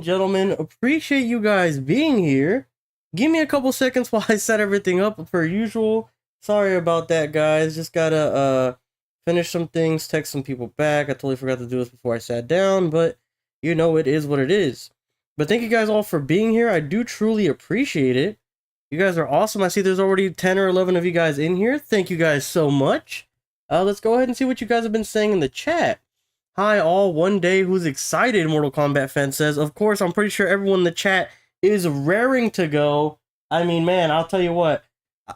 Gentlemen, appreciate you guys being here. Give me a couple seconds while I set everything up per usual. Sorry about that, guys. Just gotta finish some things, text some people back. I totally forgot to do this before I sat down, but you know it is what it is. But thank you guys all for being here. I do truly appreciate it. You guys are awesome. I see there's already 10 or 11 of you guys in here. Thank you guys so much. Let's go ahead and see what you guys have been saying in the chat. Hi all, one day who's excited, Mortal Kombat fan says. Of course, I'm pretty sure everyone in the chat is raring to go. I mean, man, I'll tell you what.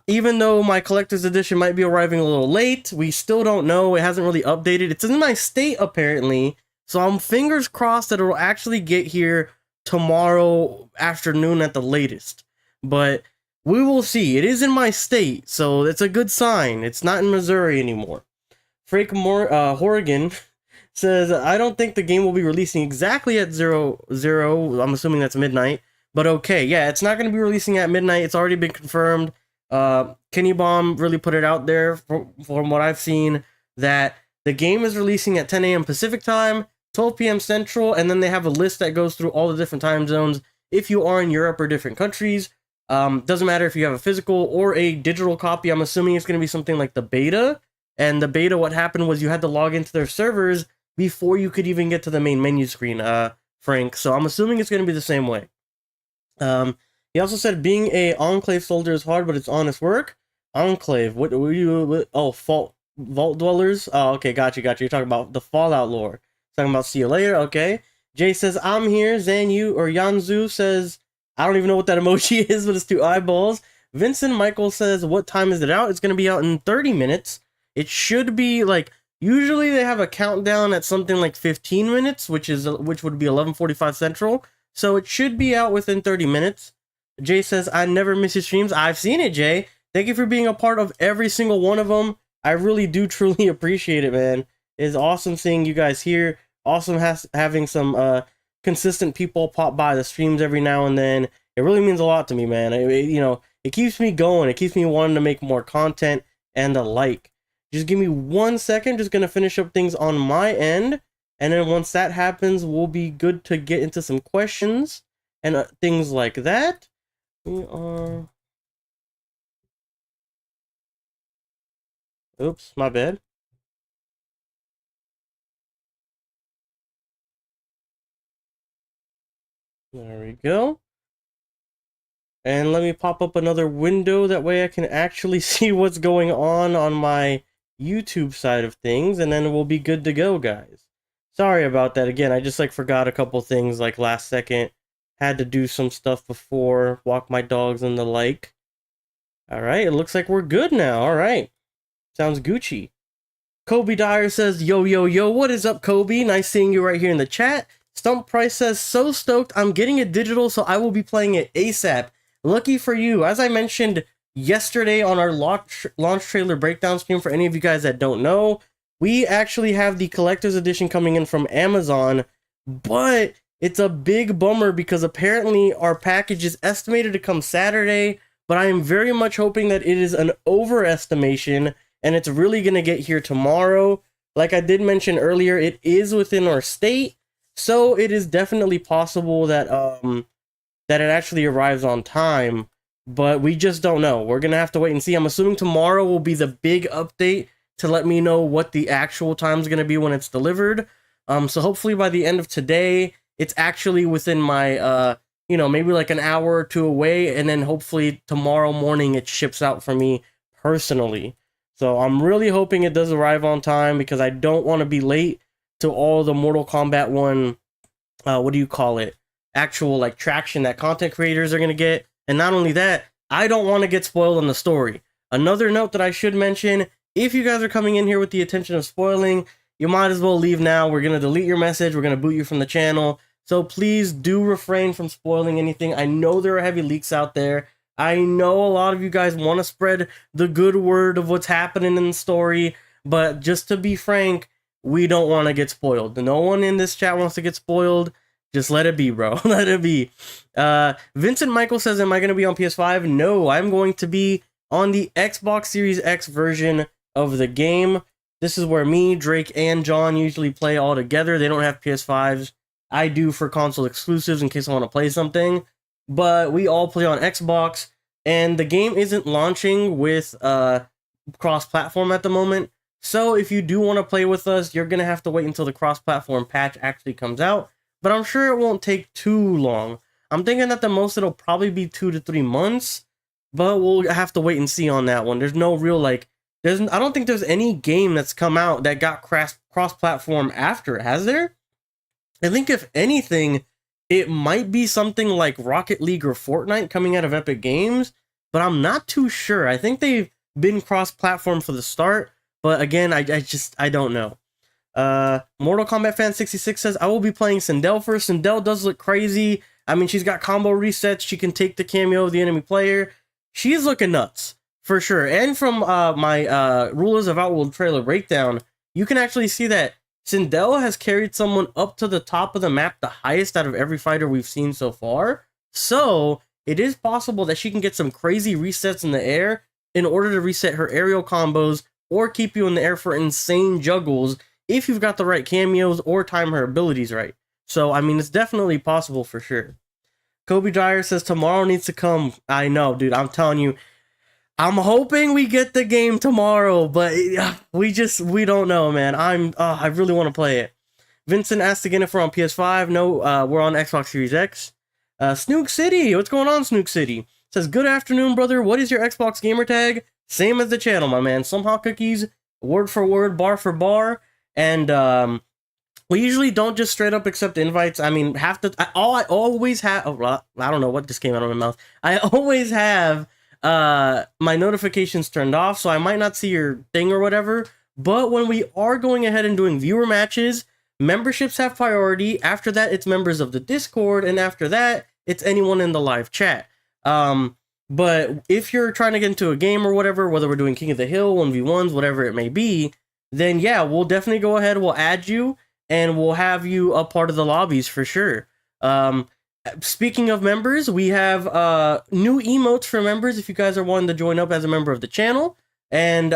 Even though my collector's edition might be arriving a little late, we still don't know. It hasn't really updated. It's in my state, apparently. So I'm fingers crossed that it'll actually get here tomorrow afternoon at the latest. But we will see. It is in my state, so it's a good sign. It's not in Missouri anymore. Frank Horrigan says, I don't think the game will be releasing exactly at 00. I'm assuming that's midnight. But okay, yeah, it's not going to be releasing at midnight. It's already been confirmed. Kenny Bomb really put it out there from what I've seen that the game is releasing at 10 a.m. Pacific time, 12 p.m. Central, and then they have a list that goes through all the different time zones if you are in Europe or different countries. Doesn't matter if you have a physical or a digital copy. I'm assuming it's going to be something like the beta. And the beta, what happened was you had to log into their servers before you could even get to the main menu screen, Frank. So I'm assuming it's going to be the same way. He also said being a Enclave soldier is hard, but it's honest work. Enclave, what were you? Oh, Vault Dwellers? Oh, okay, gotcha. You're talking about the Fallout lore. Talking about see you later, okay. Jay says, I'm here. Zanyu or Yanzu says, I don't even know what that emoji is, but it's 2 eyeballs. Vincent Michael says, what time is it out? It's going to be out in 30 minutes. It should be like, usually they have a countdown at something like 15 minutes, which would be 11:45 Central. So it should be out within 30 minutes. Jay says, I never miss your streams. I've seen it, Jay. Thank you for being a part of every single one of them. I really do truly appreciate it, man. It's awesome seeing you guys here. Awesome having some consistent people pop by the streams every now and then. It really means a lot to me, man. It keeps me going. It keeps me wanting to make more content and the like. Just give me 1 second. Just going to finish up things on my end. And then once that happens, we'll be good to get into some questions and things like that. We are... Oops, my bad. There we go. And let me pop up another window. That way I can actually see what's going on my YouTube side of things. And then we'll be good to go, guys. Sorry about that. Again, I just forgot a couple things last second. Had to do some stuff before, walk my dogs and the like. Alright, it looks like we're good now. Alright. Sounds Gucci. Kobe Dyer says, yo, yo, yo, what is up, Kobe? Nice seeing you right here in the chat. Stump Price says, so stoked, I'm getting it digital, so I will be playing it ASAP. Lucky for you. As I mentioned yesterday on our launch trailer breakdown stream, for any of you guys that don't know, we actually have the collector's edition coming in from Amazon, but it's a big bummer because apparently our package is estimated to come Saturday, but I am very much hoping that it is an overestimation and it's really going to get here tomorrow. Like I did mention earlier, it is within our state, so it is definitely possible that that it actually arrives on time, but we just don't know. We're going to have to wait and see. I'm assuming tomorrow will be the big update to let me know what the actual time is going to be when it's delivered. So hopefully by the end of today, it's actually within my, maybe like an hour or two away, and then hopefully tomorrow morning it ships out for me personally. So I'm really hoping it does arrive on time because I don't want to be late to all the Mortal Kombat 1, actual traction that content creators are going to get. And not only that, I don't want to get spoiled on the story. Another note that I should mention, if you guys are coming in here with the intention of spoiling, you might as well leave now. We're going to delete your message. We're going to boot you from the channel. So please do refrain from spoiling anything. I know there are heavy leaks out there. I know a lot of you guys want to spread the good word of what's happening in the story. But just to be frank, we don't want to get spoiled. No one in this chat wants to get spoiled. Just let it be, bro. Let it be. Vincent Michael says, am I going to be on PS5? No, I'm going to be on the Xbox Series X version of the game. This is where me, Drake, and John usually play all together. They don't have PS5s. I do for console exclusives in case I want to play something. But we all play on Xbox, and the game isn't launching with cross-platform at the moment. So if you do want to play with us, you're going to have to wait until the cross-platform patch actually comes out. But I'm sure it won't take too long. I'm thinking that the most it'll probably be 2 to 3 months, but we'll have to wait and see on that one. There's no real, like, I don't think there's any game that's come out that got cross-platform after it, has there? I think if anything, it might be something like Rocket League or Fortnite coming out of Epic Games, but I'm not too sure. I think they've been cross-platform for the start, but again, I don't know. Mortal Kombat Fan 66 says, I will be playing Sindel first. Sindel does look crazy. I mean, she's got combo resets. She can take the cameo of the enemy player. She's looking nuts, for sure. And from my Rulers of Outworld trailer breakdown, you can actually see that Sindel has carried someone up to the top of the map, the highest out of every fighter we've seen so far. So, it is possible that she can get some crazy resets in the air in order to reset her aerial combos or keep you in the air for insane juggles if you've got the right cameos or time her abilities right. So, I mean, it's definitely possible for sure. Kobe Dyer says, tomorrow needs to come. I know, dude, I'm telling you. I'm hoping we get the game tomorrow, but we don't know, man. I really want to play it. Vincent asked again if we're on PS5. No, we're on Xbox Series X. Snook City, what's going on, Snook City? Says, good afternoon, brother. What is your Xbox gamer tag? Same as the channel, my man. Somehotcookies, word for word, bar for bar. And we usually don't just straight up accept invites. I mean, I always have. Oh, I don't know what just came out of my mouth. I always have my notifications turned off, so I might not see your thing or whatever. But when we are going ahead and doing viewer matches, memberships have priority. After that, it's members of the Discord, and after that, it's anyone in the live chat. But if you're trying to get into a game or whatever, whether we're doing King of the Hill, 1v1s, whatever it may be, then yeah, we'll definitely go ahead, we'll add you, and we'll have you a part of the lobbies for sure. Speaking of members, we have new emotes for members if you guys are wanting to join up as a member of the channel. And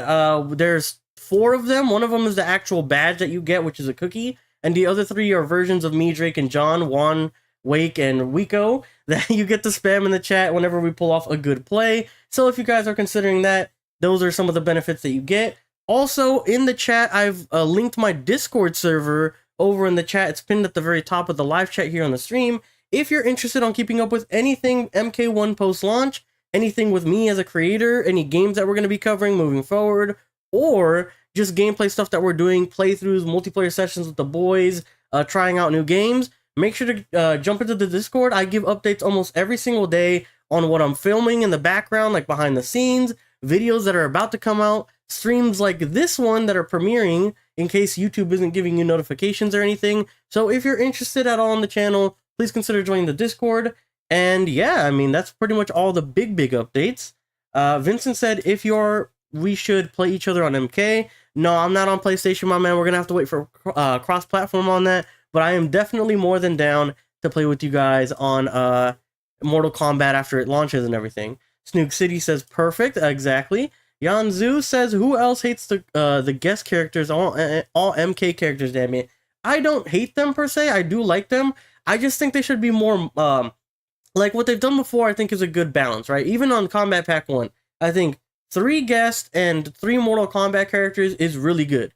there's 4 of them. One of them is the actual badge that you get, which is a cookie. And the other 3 are versions of me, Drake, and John, Juan, Wake, and Wiko that you get to spam in the chat whenever we pull off a good play. So if you guys are considering that, those are some of the benefits that you get. Also, in the chat, I've linked my Discord server over in the chat. It's pinned at the very top of the live chat here on the stream. If you're interested on keeping up with anything MK1 post-launch, anything with me as a creator, any games that we're going to be covering moving forward, or just gameplay stuff that we're doing, playthroughs, multiplayer sessions with the boys, trying out new games, make sure to jump into the Discord. I give updates almost every single day on what I'm filming in the background, like behind the scenes, videos that are about to come out, streams like this one that are premiering in case YouTube isn't giving you notifications or anything. So if you're interested at all on the channel, please consider joining the Discord. And yeah, I mean, that's pretty much all the big updates. Vincent said, we should play each other on MK. No, I'm not on PlayStation, my man. We're going to have to wait for cross-platform on that. But I am definitely more than down to play with you guys on Mortal Kombat after it launches and everything. Snook City says, perfect. Exactly. Yanzu says, who else hates the guest characters? All MK characters, damn it. I don't hate them per se. I do like them. I just think they should be more, like what they've done before, I think is a good balance, right? Even on Kombat Pack 1, I think 3 guests and 3 Mortal Kombat characters is really good.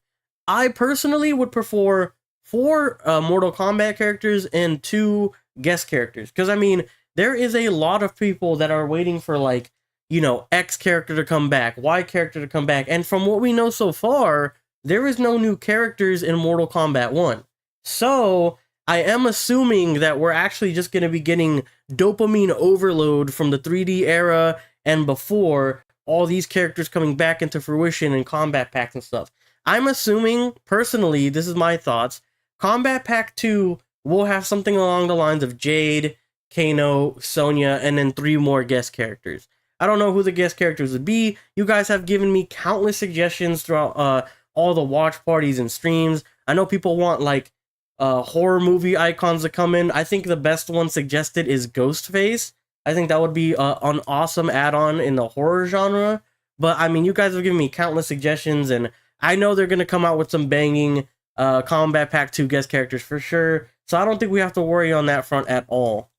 I personally would prefer 4 Mortal Kombat characters and 2 guest characters. Because, I mean, there is a lot of people that are waiting for, like, you know, X character to come back, Y character to come back. And from what we know so far, there is no new characters in Mortal Kombat 1. So I am assuming that we're actually just going to be getting dopamine overload from the 3D era and before, all these characters coming back into fruition in Combat Packs and stuff. I'm assuming, personally, this is my thoughts, Combat Pack 2 will have something along the lines of Jade, Kano, Sonya, and then 3 more guest characters. I don't know who the guest characters would be. You guys have given me countless suggestions throughout all the watch parties and streams. I know people want, like, horror movie icons to come in. I think the best one suggested is Ghostface. I think that would be an awesome add-on in the horror genre. But, I mean, you guys have given me countless suggestions, and I know they're going to come out with some banging Combat Pack 2 guest characters for sure. So I don't think we have to worry on that front at all.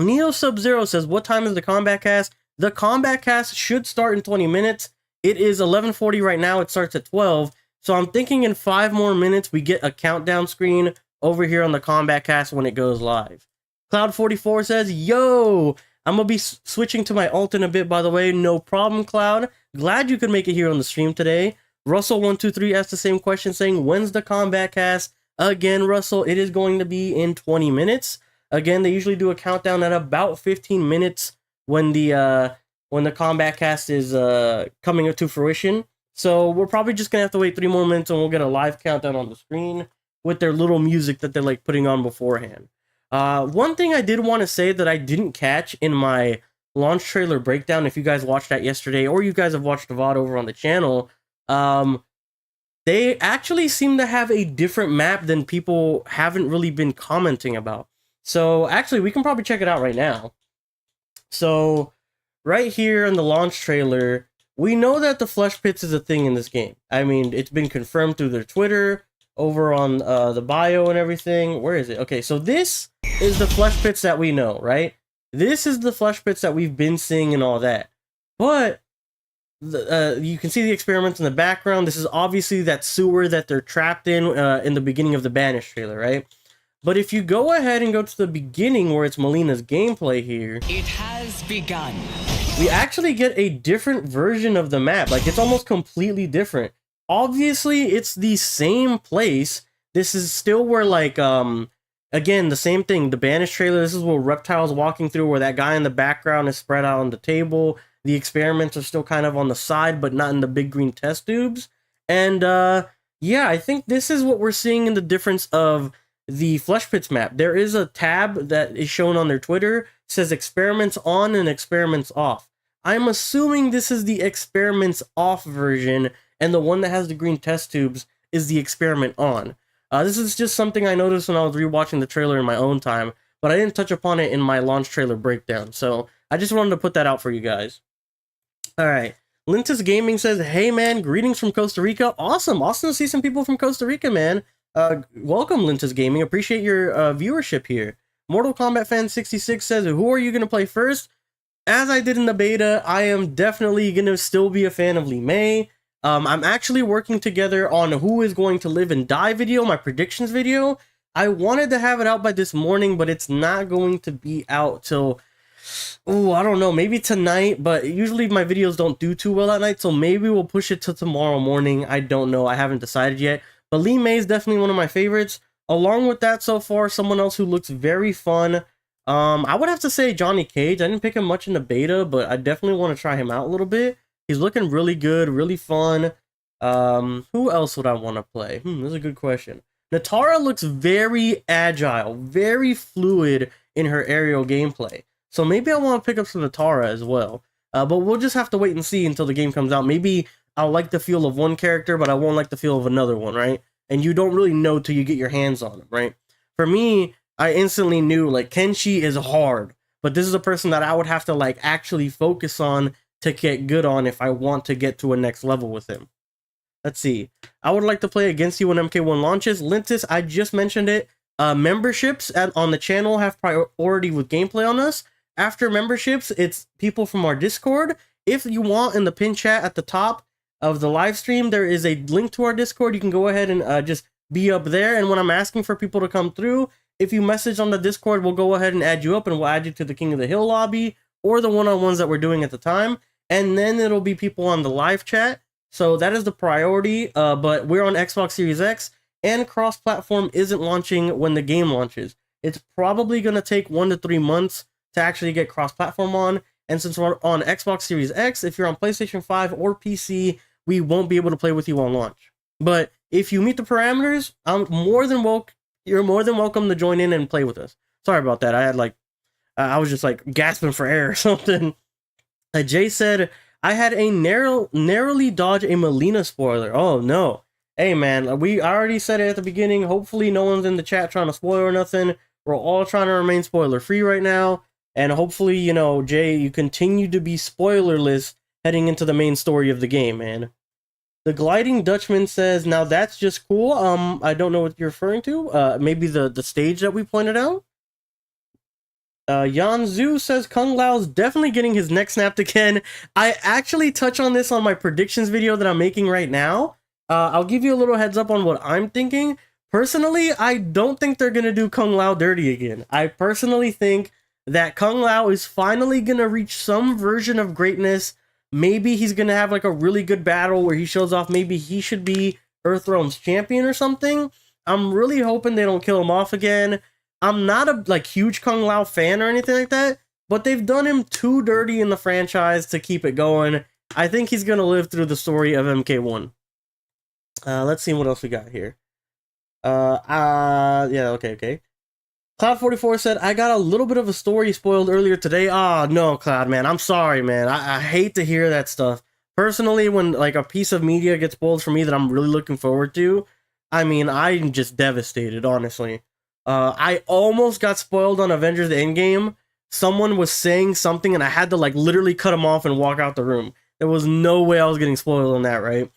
Neo Sub-Zero says, what time is the Kombat Kast? The Kombat Kast should start in 20 minutes. It is 11:40 right now. It starts at 12. So I'm thinking in 5 more minutes, we get a countdown screen over here on the Kombat Kast when it goes live. Cloud44 says, yo, I'm going to be switching to my alt in a bit, by the way. No problem, Cloud. Glad you could make it here on the stream today. Russell123 asked the same question, saying, when's the Kombat Kast? Again, Russell, it is going to be in 20 minutes. Again, they usually do a countdown at about 15 minutes when the Kombat Kast is coming to fruition. So we're probably just going to have to wait 3 more minutes and we'll get a live countdown on the screen with their little music that they're like putting on beforehand. One thing I did want to say that I didn't catch in my launch trailer breakdown, if you guys watched that yesterday or you guys have watched the VOD over on the channel, they actually seem to have a different map than people haven't really been commenting about. So actually, we can probably check it out right now. So right here in the launch trailer, we know that the flesh pits is a thing in this game. I mean, it's been confirmed through their Twitter, over on the bio and everything. Where is it? Okay, so this is the flesh pits that we know, right? This is the flesh pits that we've been seeing and all that. But you can see the experiments in the background. This is obviously that sewer that they're trapped in the beginning of the Banished trailer, right? But if you go ahead and go to the beginning where it's Mileena's gameplay here, it has begun. We actually get a different version of the map. Like, it's almost completely different. Obviously, it's the same place. This is still where, like, again, the same thing. The Banished trailer, this is where Reptile's walking through, where that guy in the background is spread out on the table. The experiments are still kind of on the side, but not in the big green test tubes. And, yeah, I think this is what we're seeing in the difference of the Flesh Pits map. There is a tab that is shown on their Twitter, says experiments on and experiments off. I'm assuming this is the experiments off version, and the one that has the green test tubes is the experiment on. This is just something I noticed when I was rewatching the trailer in my own time, but I didn't touch upon it in my launch trailer breakdown, so I just wanted to put that out for you guys. Alright, Lintus Gaming says, hey man, greetings from Costa Rica. Awesome to see some people from Costa Rica, man. Welcome, Lintus Gaming. Appreciate your viewership here. Mortal Kombat Fan 66 says, who are you going to play first? As I did in the beta, I am definitely going to still be a fan of Li Mei. I'm actually working together on who is going to live and die video, my predictions video. I wanted to have it out by this morning, but it's not going to be out till, I don't know, maybe tonight, but usually my videos don't do too well at night, so maybe we'll push it to tomorrow morning. I don't know. I haven't decided yet. But Li Mei is definitely one of my favorites. Along with that, so far, someone else who looks very fun. I would have to say Johnny Cage. I didn't pick him much in the beta, but I definitely want to try him out a little bit. He's looking really good, really fun. Who else would I want to play? That's a good question. Nitara looks very agile, very fluid in her aerial gameplay. So maybe I want to pick up some Nitara as well. But we'll just have to wait and see until the game comes out. Maybe I'll like the feel of one character, but I won't like the feel of another one, right? And you don't really know till you get your hands on them, right? For me, I instantly knew, like, Kenshi is hard, but this is a person that I would have to, like, actually focus on to get good on if I want to get to a next level with him. Let's see. I would like to play against you when MK1 launches. Lintus, I just mentioned it. Memberships on the channel have priority with gameplay on us. After memberships, it's people from our Discord. If you want, in the pin chat at the top of the live stream, there is a link to our Discord. You can go ahead and just be up there. And when I'm asking for people to come through, if you message on the Discord, we'll go ahead and add you up, and we'll add you to the King of the Hill lobby or the one-on-ones that we're doing at the time. And then it'll be people on the live chat. So that is the priority. But we're on Xbox Series X, and cross-platform isn't launching when the game launches. It's probably going to take 1 to 3 months to actually get cross-platform on. And since we're on Xbox Series X, if you're on PlayStation 5 or PC, we won't be able to play with you on launch. But if you meet the parameters, you're more than welcome to join in and play with us. Sorry about that. I had I was just like gasping for air or something. Jay said, I had a narrowly dodge a Mileena spoiler. Oh no. Hey man, I already said it at the beginning. Hopefully no one's in the chat trying to spoil or nothing. We're all trying to remain spoiler free right now. And hopefully, you know, Jay, you continue to be spoilerless heading into the main story of the game, man. The Gliding Dutchman says, now that's just cool. I don't know what you're referring to. Maybe the stage that we pointed out. Yan Zhu says Kung Lao's definitely getting his neck snapped again. I actually touch on this on my predictions video that I'm making right now. I'll give you a little heads up on what I'm thinking. Personally, I don't think they're gonna do Kung Lao dirty again. I personally think that Kung Lao is finally gonna reach some version of greatness. Maybe he's gonna have like a really good battle where he shows off maybe he should be Earthrealm's champion or something. I'm really hoping they don't kill him off again. I'm not a like huge Kung Lao fan or anything like that, but they've done him too dirty in the franchise to keep it going. I think he's gonna live through the story of MK1. Let's see what else we got here. Yeah, okay. Cloud44 said, I got a little bit of a story spoiled earlier today. Ah, no, Cloud, man. I'm sorry, man. I hate to hear that stuff. Personally, when like a piece of media gets spoiled for me that I'm really looking forward to, I mean, I'm just devastated, honestly. I almost got spoiled on Avengers Endgame. Someone was saying something and I had to like literally cut him off and walk out the room. There was no way I was getting spoiled on that, right?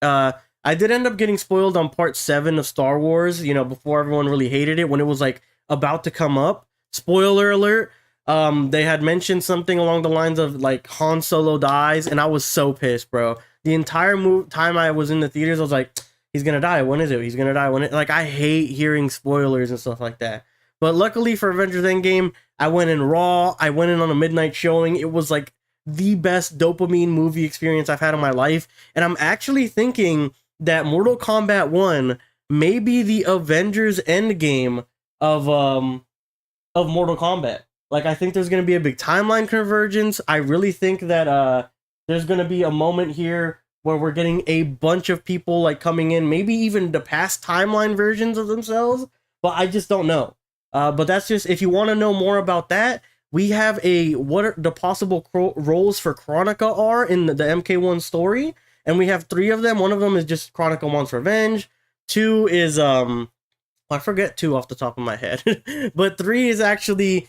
I did end up getting spoiled on part 7 of Star Wars, you know, before everyone really hated it, when it was like about to come up. Spoiler alert. They had mentioned something along the lines of like Han Solo dies, and I was so pissed, bro. The entire time I was in the theaters, I was like, he's gonna die. When is it? He's gonna die. When it? Like, I hate hearing spoilers and stuff like that. But luckily for Avengers Endgame, I went in raw. I went in on a midnight showing. It was like the best dopamine movie experience I've had in my life. And I'm actually thinking that Mortal Kombat 1 may be the Avengers Endgame of Mortal Kombat. Like, I think there's gonna be a big timeline convergence. I really think that there's gonna be a moment here where we're getting a bunch of people like coming in, maybe even the past timeline versions of themselves, but I just don't know. But that's just, if you want to know more about that, we have what are the possible roles for Chronica are in the MK1 story, and we have 3 of them. One of them is just Chronica Wants Revenge. 2 is I forget 2 off the top of my head, but 3 is actually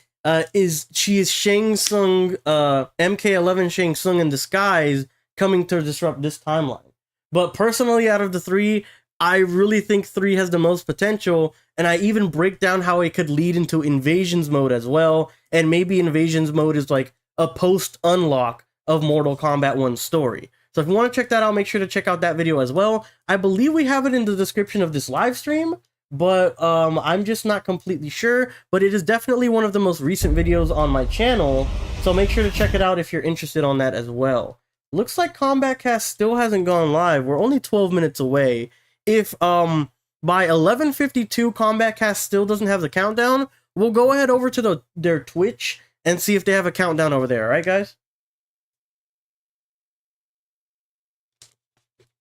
she is Shang Tsung, MK11 Shang Tsung in disguise, coming to disrupt this timeline. But personally, out of the 3, I really think 3 has the most potential, and I even break down how it could lead into Invasions mode as well, and maybe Invasions mode is like a post-unlock of Mortal Kombat 1's story. So if you want to check that out, make sure to check out that video as well. I believe we have it in the description of this live stream, but I'm just not completely sure, but it is definitely one of the most recent videos on my channel, so make sure to check it out if you're interested on that as well. Looks like Kombat Kast still hasn't gone live. We're only 12 minutes away. If by 11:52 Kombat Kast still doesn't have the countdown, we'll go ahead over to their Twitch and see if they have a countdown over there. All right, guys?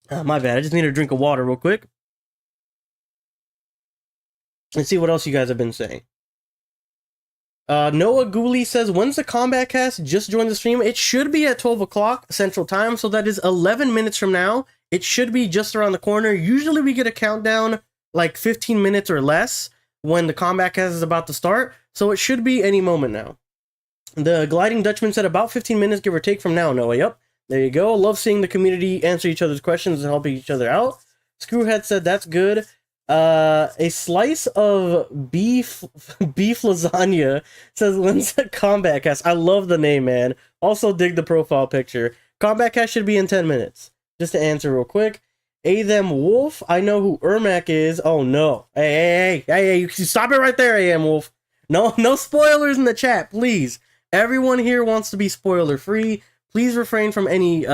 My bad. I just need a drink of water real quick. Let's see what else you guys have been saying. Noah Gooley says, when's the Kombat Kast? Just joined the stream. It should be at 12 o'clock Central Time, so that is 11 minutes from now. It should be just around the corner. Usually we get a countdown like 15 minutes or less when the Kombat Kast is about to start, so it should be any moment now. The Gliding Dutchman said about 15 minutes, give or take, from now, Noah. Yep, there you go. Love seeing the community answer each other's questions and helping each other out. Screwhead said, that's good. A slice of beef lasagna says, when's the Kombat Kast? I love the name, man. Also dig the profile picture. Kombat Kast should be in 10 minutes. Just to answer real quick. A.them Wolf, I know who Ermac is. Oh no. Hey, you stop it right there, A.M. Wolf. No spoilers in the chat, please. Everyone here wants to be spoiler free. Please refrain from any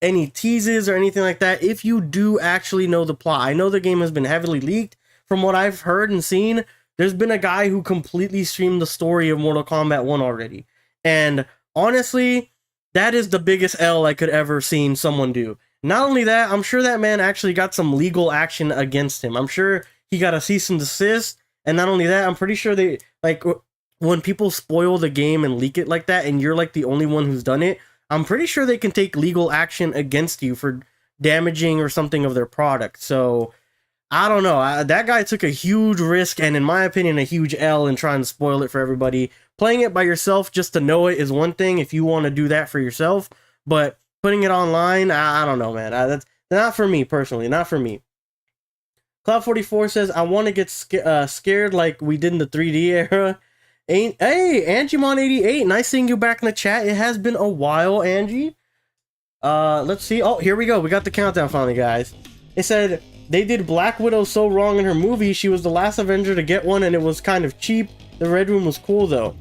any teases or anything like that if you do actually know the plot. I know the game has been heavily leaked. From what I've heard and seen, there's been a guy who completely streamed the story of Mortal Kombat 1 already. And honestly, that is the biggest L I could ever seen someone do. Not only that, I'm sure that man actually got some legal action against him. I'm sure he got a cease and desist. And not only that, I'm pretty sure they, like, when people spoil the game and leak it like that, and you're like the only one who's done it, I'm pretty sure they can take legal action against you for damaging or something of their product. So, I don't know. That guy took a huge risk, and in my opinion, a huge L in trying to spoil it for everybody. Playing it by yourself just to know it is one thing if you want to do that for yourself, but putting it online, I don't know, man. Not for me, personally. Not for me. Cloud44 says, I want to get scared like we did in the 3D era. Hey, Angimon88, nice seeing you back in the chat. It has been a while, Angie. Let's see. Oh, here we go. We got the countdown finally, guys. It said, they did Black Widow so wrong in her movie. She was the last Avenger to get one, and it was kind of cheap. The Red Room was cool, though.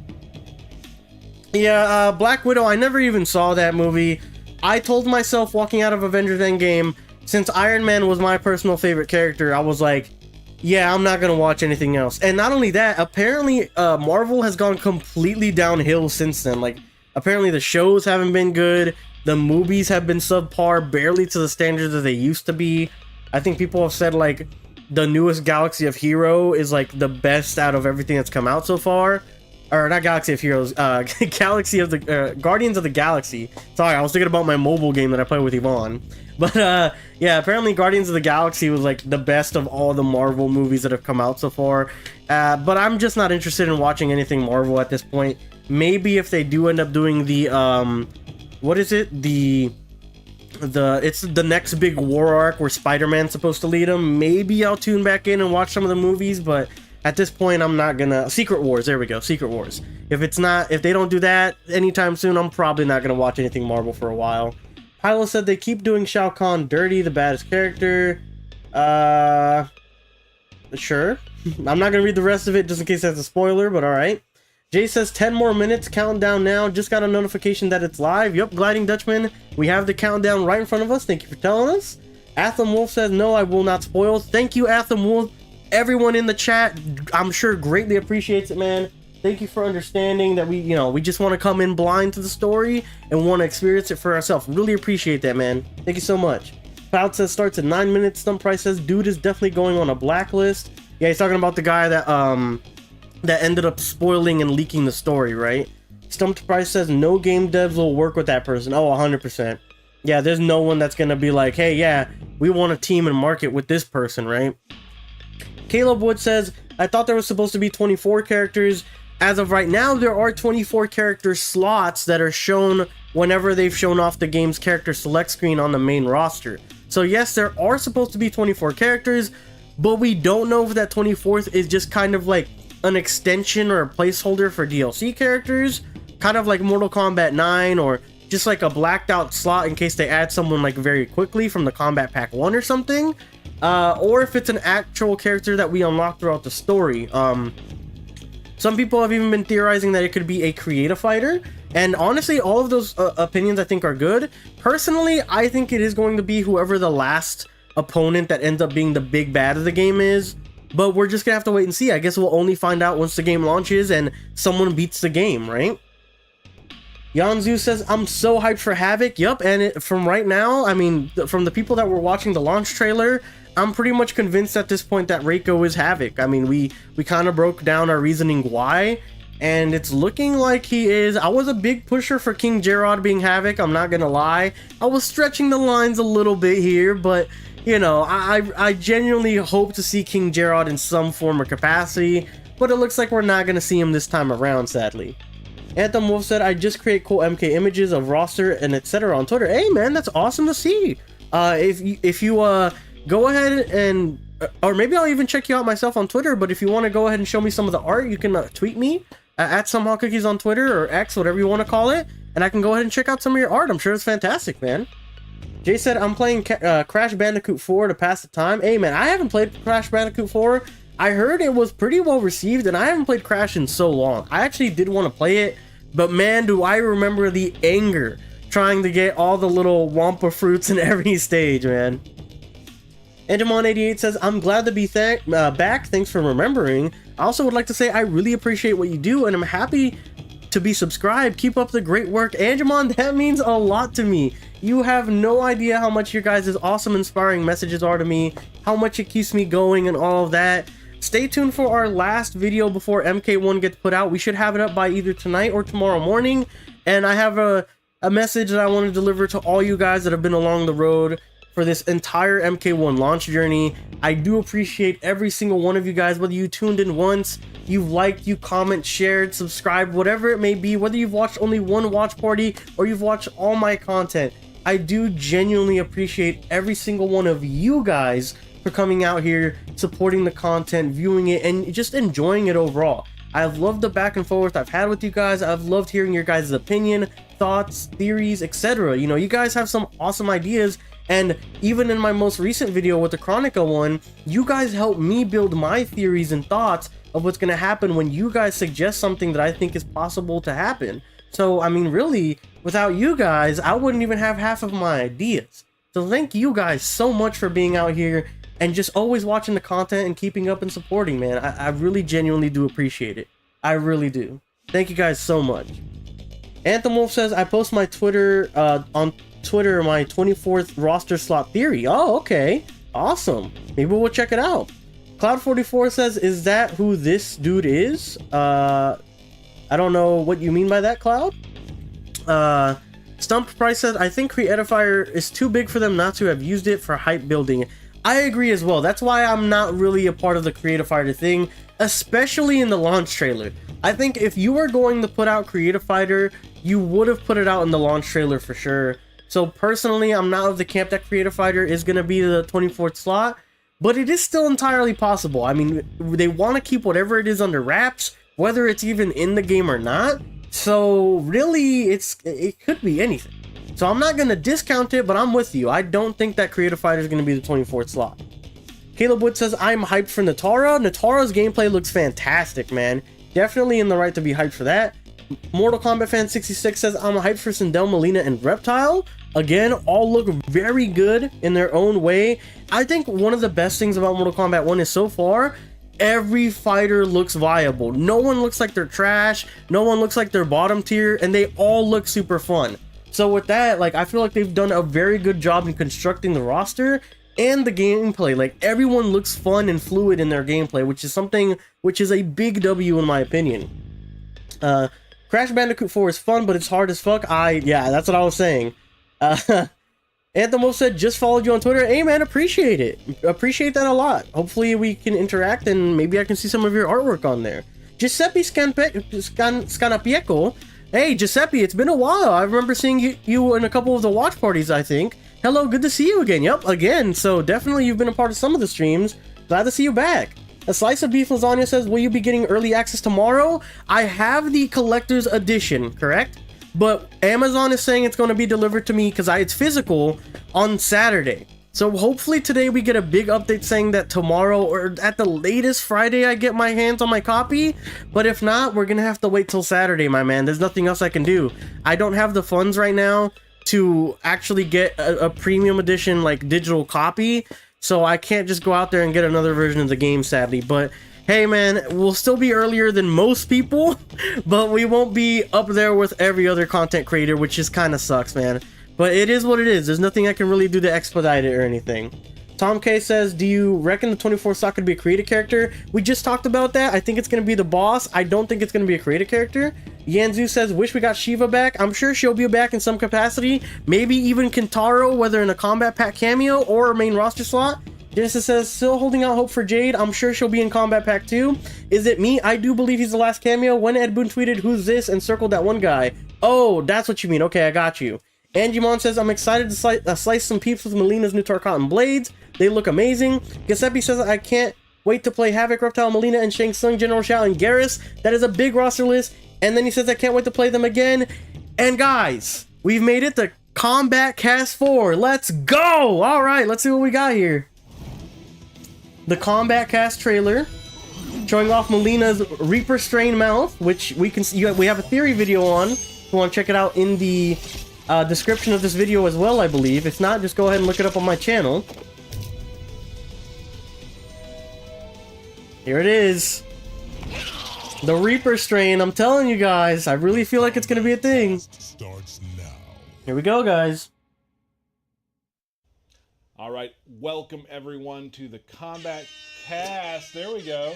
Yeah, Black Widow, I never even saw that movie. I told myself walking out of Avengers Endgame, since Iron Man was my personal favorite character, I was like, yeah, I'm not gonna watch anything else. And not only that, apparently Marvel has gone completely downhill since then. Like, apparently the shows haven't been good, the movies have been subpar, barely to the standards that they used to be. I think people have said, like, the newest Galaxy of Hero is, like, the best out of everything that's come out so far. Or not Galaxy of Heroes, Galaxy of the Guardians of the Galaxy. Sorry, I was thinking about my mobile game that I play with Yvonne. But yeah, apparently Guardians of the Galaxy was like the best of all the Marvel movies that have come out so far. But I'm just not interested in watching anything Marvel at this point. Maybe if they do end up doing the what is it? It's the next big war arc where Spider-Man's supposed to lead them. Maybe I'll tune back in and watch some of the movies, but at this point, I'm not gonna... Secret Wars, there we go, Secret Wars. If they don't do that anytime soon, I'm probably not gonna watch anything Marvel for a while. Pilo said they keep doing Shao Kahn dirty, the baddest character. Sure. I'm not gonna read the rest of it just in case that's a spoiler, but alright. Jay says 10 more minutes, countdown now. Just got a notification that it's live. Yup, Gliding Dutchman. We have the countdown right in front of us. Thank you for telling us. Atham Wolf says, no, I will not spoil. Thank you, Atham Wolf. Everyone in the chat, I'm sure, greatly appreciates it, man. Thank you for understanding that we just want to come in blind to the story and want to experience it for ourselves. Really appreciate that, man. Thank you so much. Cloud says starts at 9 minutes. Stump Price says dude is definitely going on a blacklist. Yeah, he's talking about the guy that that ended up spoiling and leaking the story, right? Stump Price says no game devs will work with that person. Oh, 100%. Yeah, there's no one that's gonna be like, hey, yeah, we want to team and market with this person, right? Caleb Wood says, I thought there was supposed to be 24 characters. As of right now, there are 24 character slots that are shown whenever they've shown off the game's character select screen on the main roster. So yes, there are supposed to be 24 characters, but we don't know if that 24th is just kind of like an extension or a placeholder for DLC characters, kind of like Mortal Kombat 9, or just like a blacked out slot in case they add someone like very quickly from the Combat Pack 1 or something. Or if it's an actual character that we unlock throughout the story. Some people have even been theorizing that it could be a creative fighter, and honestly, all of those opinions I think are good. Personally, I think it is going to be whoever the last opponent that ends up being the big bad of the game is, but we're just gonna have to wait and see. I guess we'll only find out once the game launches and someone beats the game, right? Yanzu says, I'm so hyped for Havik. Yup, and from right now, I mean, from the people that were watching the launch trailer, I'm pretty much convinced at this point that Reiko is Havik. I mean, we kind of broke down our reasoning why, and it's looking like he is. I was a big pusher for King Gerard being Havik, I'm not gonna lie. I was stretching the lines a little bit here, but, you know, I genuinely hope to see King Gerard in some form or capacity, but it looks like we're not gonna see him this time around, sadly. Anthem Wolf said, I just create cool MK images of roster and etc. on Twitter. Hey man, that's awesome to see. If you go ahead and, or maybe I'll even check you out myself on Twitter, but if you want to go ahead and show me some of the art, you can tweet me at Somehotcookies on Twitter, or X, whatever you want to call it, and I can go ahead and check out some of your art. I'm sure it's fantastic, man. Jay said, I'm playing Crash Bandicoot 4 to pass the time. Hey man, I haven't played Crash Bandicoot 4. I heard it was pretty well received, and I haven't played Crash in so long. I actually did want to play it, but man, do I remember the anger trying to get all the little Wampa fruits in every stage, man. Endermon88 says, I'm glad to be back. Thanks for remembering. I also would like to say I really appreciate what you do, and I'm happy to be subscribed. Keep up the great work. Angemon, that means a lot to me. You have no idea how much your guys' awesome, inspiring messages are to me, how much it keeps me going and all of that. Stay tuned for our last video before MK1 gets put out. We should have it up by either tonight or tomorrow morning. And I have a message that I want to deliver to all you guys that have been along the road for this entire MK1 launch journey. I do appreciate every single one of you guys, whether you tuned in once, you've liked, you comment, shared, subscribed, whatever it may be, whether you've watched only one watch party or you've watched all my content. I do genuinely appreciate every single one of you guys for coming out here, supporting the content, viewing it, and just enjoying it overall. I've loved the back and forth I've had with you guys. I've loved hearing your guys' opinion, thoughts, theories, etc. You know, you guys have some awesome ideas, and even in my most recent video with the Chronica one, you guys helped me build my theories and thoughts of what's going to happen when you guys suggest something that I think is possible to happen. So, I mean, really, without you guys, I wouldn't even have half of my ideas. So thank you guys so much for being out here and just always watching the content and keeping up and supporting, man. I really genuinely do appreciate it. I really do. Thank you guys so much. Anthem Wolf says, I post my Twitter, on Twitter, my 24th roster slot theory. Oh, okay. Awesome. Maybe we'll check it out. Cloud44 says, is that who this dude is? I don't know what you mean by that, Cloud. Stump Price says, I think Creatifier is too big for them not to have used it for hype building. I agree as well. That's why I'm not really a part of the Creatifier thing, especially in the launch trailer. I think if you were going to put out Creatifier, you would have put it out in the launch trailer for sure. So personally, I'm not of the camp that Creatifier is going to be the 24th slot, but it is still entirely possible. I mean, they want to keep whatever it is under wraps, whether it's even in the game or not. So really, it could be anything. So I'm not going to discount it, but I'm with you. I don't think that Creatifier is going to be the 24th slot. Caleb Wood says, I'm hyped for Nitara. Nitara's gameplay looks fantastic, man. Definitely in the right to be hyped for that. Mortal Kombat Fan 66 says, I'm hyped for Sindel, Mileena, and Reptile. Again, all look very good in their own way. I think one of the best things about Mortal Kombat 1 is so far, every fighter looks viable. No one looks like they're trash. No one looks like they're bottom tier, and they all look super fun. So with that, like, I feel like they've done a very good job in constructing the roster and the gameplay. Like, everyone looks fun and fluid in their gameplay, which is something which is a big W in my opinion. Crash Bandicoot 4 is fun, but it's hard as fuck. Yeah, that's what I was saying. Anthem said, just followed you on Twitter. Hey man, appreciate it. Appreciate that a lot. Hopefully we can interact and maybe I can see some of your artwork on there. Giuseppe Scanapieco. Hey Giuseppe, it's been a while. I remember seeing you in a couple of the watch parties, I think. Hello, good to see you again. Yep, again. So definitely you've been a part of some of the streams. Glad to see you back. A Slice of Beef Lasagna says, will you be getting early access tomorrow? I have the collector's edition, correct? But Amazon is saying it's going to be delivered to me because it's physical on Saturday. So hopefully today we get a big update saying that tomorrow or at the latest Friday I get my hands on my copy. But if not, we're going to have to wait till Saturday, my man. There's nothing else I can do. I don't have the funds right now to actually get a premium edition like digital copy. So I can't just go out there and get another version of the game, sadly. But hey man, we'll still be earlier than most people, but we won't be up there with every other content creator, which just kind of sucks, man. But it is what it is. There's nothing I can really do to expedite it or anything. Tom K says, do you reckon the 24th slot could be a creative character? We just talked about that. I think it's going to be the boss. I don't think it's going to be a creative character. Yanzu says, wish we got Shiva back. I'm sure she'll be back in some capacity. Maybe even Kentaro, whether in a Combat Pack cameo or a main roster slot. Genesis says, still holding out hope for Jade. I'm sure she'll be in Combat Pack 2. Is it me? I do believe he's the last cameo. When Ed Boon tweeted, who's this? And circled that one guy. Oh, that's what you mean. Okay, I got you. Angimon says, I'm excited to slice some peeps with Mileena's new Tarkatan blades. They look amazing. Giuseppe says, I can't wait to play Havik, Reptile, Mileena, and Shang Tsung, General Shao, and Garrus. That is a big roster list. And then he says, I can't wait to play them again. And guys, we've made it to Kombat Kast 4. Let's go! Alright, let's see what we got here. The Kombat Kast trailer showing off Mileena's Reaper Strain mouth, which we can see, we have a theory video on. If you want to check it out in the description of this video as well, I believe. If not, just go ahead and look it up on my channel. Here it is. The Reaper Strain. I'm telling you guys, I really feel like it's going to be a thing. Starts now. Here we go, guys. All right, welcome everyone to the Kombat Kast. There we go.